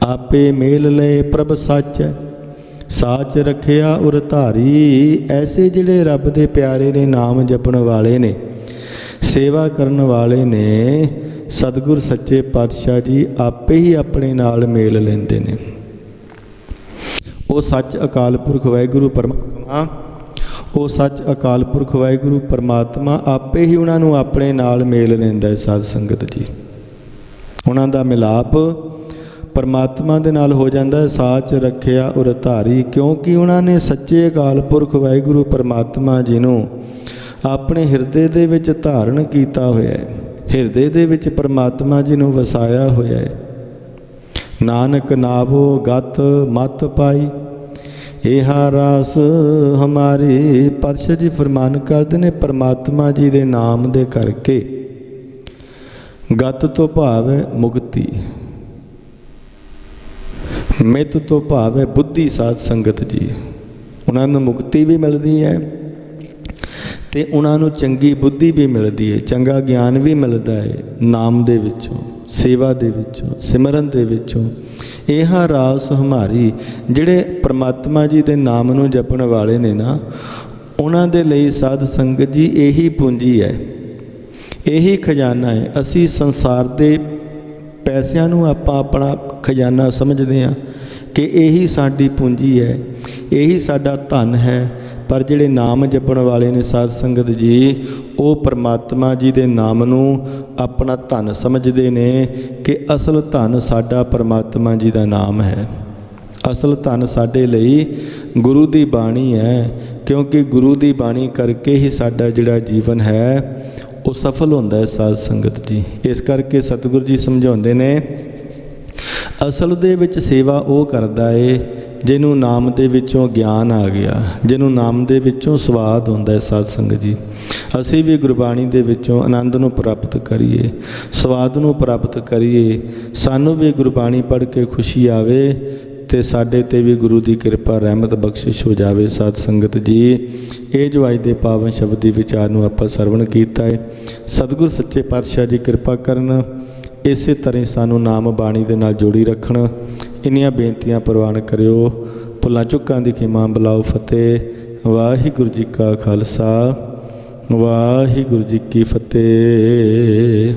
ਆਪੇ ਮੇਲ ਲਏ ਪ੍ਰਭ ਸੱਚ, ਸਾਚ ਰੱਖਿਆ ਉਰ ਧਾਰੀ। ਐਸੇ ਜਿਹੜੇ ਰੱਬ ਦੇ ਪਿਆਰੇ ਨੇ, ਨਾਮ ਜਪਣ ਵਾਲੇ ਨੇ, ਸੇਵਾ ਕਰਨ ਵਾਲੇ ਨੇ, ਸਤਿਗੁਰ ਸੱਚੇ ਪਾਤਸ਼ਾਹ ਜੀ ਆਪੇ ਹੀ ਆਪਣੇ ਨਾਲ ਮੇਲ ਲੈਂਦੇ ਨੇ। ਉਹ ਸੱਚ ਅਕਾਲ ਪੁਰਖ ਵਾਹਿਗੁਰੂ ਪਰਮਾਤਮਾ, ਉਹ ਸੱਚ ਅਕਾਲ ਪੁਰਖ ਵਾਹਿਗੁਰੂ ਪਰਮਾਤਮਾ ਆਪੇ ਹੀ ਉਹਨਾਂ ਨੂੰ ਆਪਣੇ ਨਾਲ ਮੇਲ ਲੈਂਦਾ ਹੈ। ਸਾਧ ਸੰਗਤ ਜੀ, ਉਹਨਾਂ ਦਾ ਮਿਲਾਪ ਪਰਮਾਤਮਾ ਦੇ ਨਾਲ ਹੋ ਜਾਂਦਾ ਹੈ। ਸਾਚ ਰੱਖਿਆ ਉਰ ਧਾਰੀ, ਕਿਉਂਕਿ ਉਹਨਾਂ ਨੇ ਸੱਚੇ ਅਕਾਲ ਪੁਰਖ ਵਾਹਿਗੁਰੂ ਪਰਮਾਤਮਾ ਜੀ ਨੂੰ ਆਪਣੇ ਹਿਰਦੇ ਦੇ ਵਿੱਚ ਧਾਰਨ ਕੀਤਾ ਹੋਇਆ ਹੈ, ਹਿਰਦੇ ਦੇ ਵਿੱਚ ਪਰਮਾਤਮਾ ਜੀ ਨੂੰ ਵਸਾਇਆ ਹੋਇਆ ਹੈ। ਨਾਨਕ ਨਾਵੋ ਗਤ ਮਤ ਪਾਈ, ਇਹਾ ਰਾਸ ਹਮਾਰੀ। ਪਾਤਸ਼ਾਹ ਜੀ ਫਰਮਾਨ ਕਰਦੇ ਨੇ ਪਰਮਾਤਮਾ ਜੀ ਦੇ ਨਾਮ ਦੇ ਕਰਕੇ ਗਤ ਤੋਂ ਭਾਵ ਹੈ ਮੁਕਤੀ, ਮਿਤ ਤੋਂ ਭਾਵ ਹੈ ਬੁੱਧੀ ਸਾਧ ਸੰਗਤ ਜੀ। ਉਹਨਾਂ ਨੂੰ ਮੁਕਤੀ ਵੀ ਮਿਲਦੀ ਹੈ ਤੇ ਉਹਨਾਂ ਨੂੰ ਚੰਗੀ ਬੁੱਧੀ ਵੀ ਮਿਲਦੀ ਹੈ, ਚੰਗਾ ਗਿਆਨ ਵੀ ਮਿਲਦਾ ਹੈ ਨਾਮ ਦੇ ਵਿੱਚੋਂ, ਸੇਵਾ ਦੇ ਵਿੱਚੋਂ, ਸਿਮਰਨ ਦੇ ਵਿੱਚੋਂ। ਇਹ ਰਾਸ ਹਮਾਰੀ, ਜਿਹੜੇ ਪ੍ਰਮਾਤਮਾ ਜੀ ਦੇ ਨਾਮ ਨੂੰ ਜਪਣ ਵਾਲੇ ਨੇ ਨਾ, ਉਹਨਾਂ ਦੇ ਲਈ ਸਾਧ ਸੰਗਤ ਜੀ ਇਹੀ ਪੂੰਜੀ ਹੈ, ਇਹੀ ਖਜ਼ਾਨਾ ਹੈ। ਅਸੀਂ ਸੰਸਾਰ ਦੇ ਪੈਸਿਆਂ ਨੂੰ ਆਪਾਂ ਆਪਣਾ ਖਜ਼ਾਨਾ ਸਮਝਦੇ ਹਾਂ ਕਿ ਇਹੀ ਸਾਡੀ ਪੂੰਜੀ ਹੈ, ਇਹੀ ਸਾਡਾ ਧਨ ਹੈ। ਪਰ ਜਿਹੜੇ ਨਾਮ ਜਪਣ ਵਾਲੇ ਨੇ ਸਾਧ ਸੰਗਤ ਜੀ, ਉਹ ਪਰਮਾਤਮਾ ਜੀ ਦੇ ਨਾਮ ਨੂੰ ਆਪਣਾ ਧਨ ਸਮਝਦੇ ਨੇ ਕਿ ਅਸਲ ਧਨ ਸਾਡਾ ਪਰਮਾਤਮਾ ਜੀ ਦਾ ਨਾਮ ਹੈ। ਅਸਲ ਧਨ ਸਾਡੇ ਲਈ ਗੁਰੂ ਦੀ ਬਾਣੀ ਹੈ, ਕਿਉਂਕਿ ਗੁਰੂ ਦੀ ਬਾਣੀ ਕਰਕੇ ਹੀ ਸਾਡਾ ਜਿਹੜਾ ਜੀਵਨ ਹੈ ਉਹ ਸਫਲ ਹੁੰਦਾ ਹੈ ਸਾਧ ਸੰਗਤ ਜੀ। ਇਸ ਕਰਕੇ ਸਤਿਗੁਰੂ ਜੀ ਸਮਝਾਉਂਦੇ ਨੇ, ਅਸਲ ਦੇ ਵਿੱਚ ਸੇਵਾ ਉਹ ਕਰਦਾ ਏ ਜਿਹਨੂੰ ਨਾਮ ਦੇ ਵਿੱਚੋਂ ਗਿਆਨ ਆ ਗਿਆ, ਜਿਹਨੂੰ ਨਾਮ ਦੇ ਵਿੱਚੋਂ ਸਵਾਦ ਹੁੰਦਾ ਹੈ ਸਾਧ ਸੰਗਤ ਜੀ। ਅਸੀਂ ਵੀ ਗੁਰਬਾਣੀ ਦੇ ਵਿੱਚੋਂ ਆਨੰਦ ਨੂੰ ਪ੍ਰਾਪਤ ਕਰੀਏ, ਸਵਾਦ ਨੂੰ ਪ੍ਰਾਪਤ ਕਰੀਏ। ਸਾਨੂੰ ਵੀ ਗੁਰਬਾਣੀ ਪੜ੍ਹ ਕੇ ਖੁਸ਼ੀ ਆਵੇ ਤੇ ਸਾਡੇ ਤੇ ਵੀ ਗੁਰੂ ਦੀ ਕਿਰਪਾ ਰਹਿਮਤ ਬਖਸ਼ਿਸ਼ ਹੋ ਜਾਵੇ ਸਾਧ ਸੰਗਤ ਜੀ। ਇਹ ਜੋ ਅੱਜ ਦੇ ਪਾਵਨ ਸ਼ਬਦ ਦੀ ਵਿਚਾਰ ਨੂੰ ਆਪਾਂ ਸਰਵਣ ਕੀਤਾ ਹੈ, ਸਤਿਗੁਰ ਸੱਚੇ ਪਾਤਸ਼ਾਹ ਜੀ ਕਿਰਪਾ ਕਰਨ, ਇਸੇ ਤਰ੍ਹਾਂ ਸਾਨੂੰ ਨਾਮ ਬਾਣੀ ਦੇ ਨਾਲ ਜੋੜੀ ਰੱਖਣ। ਇੰਨੀਆਂ ਬੇਨਤੀਆਂ ਪ੍ਰਵਾਨ ਕਰਿਓ। ਭੁੱਲਾਂ ਚੁੱਕਾਂ ਦੀ ਖਿਮਾ ਬੁਲਾਓ ਫਤਿਹ। ਵਾਹਿਗੁਰੂ ਜੀ ਕਾ ਖਾਲਸਾ, ਵਾਹਿਗੁਰੂ ਜੀ ਕੀ ਫਤਿਹ।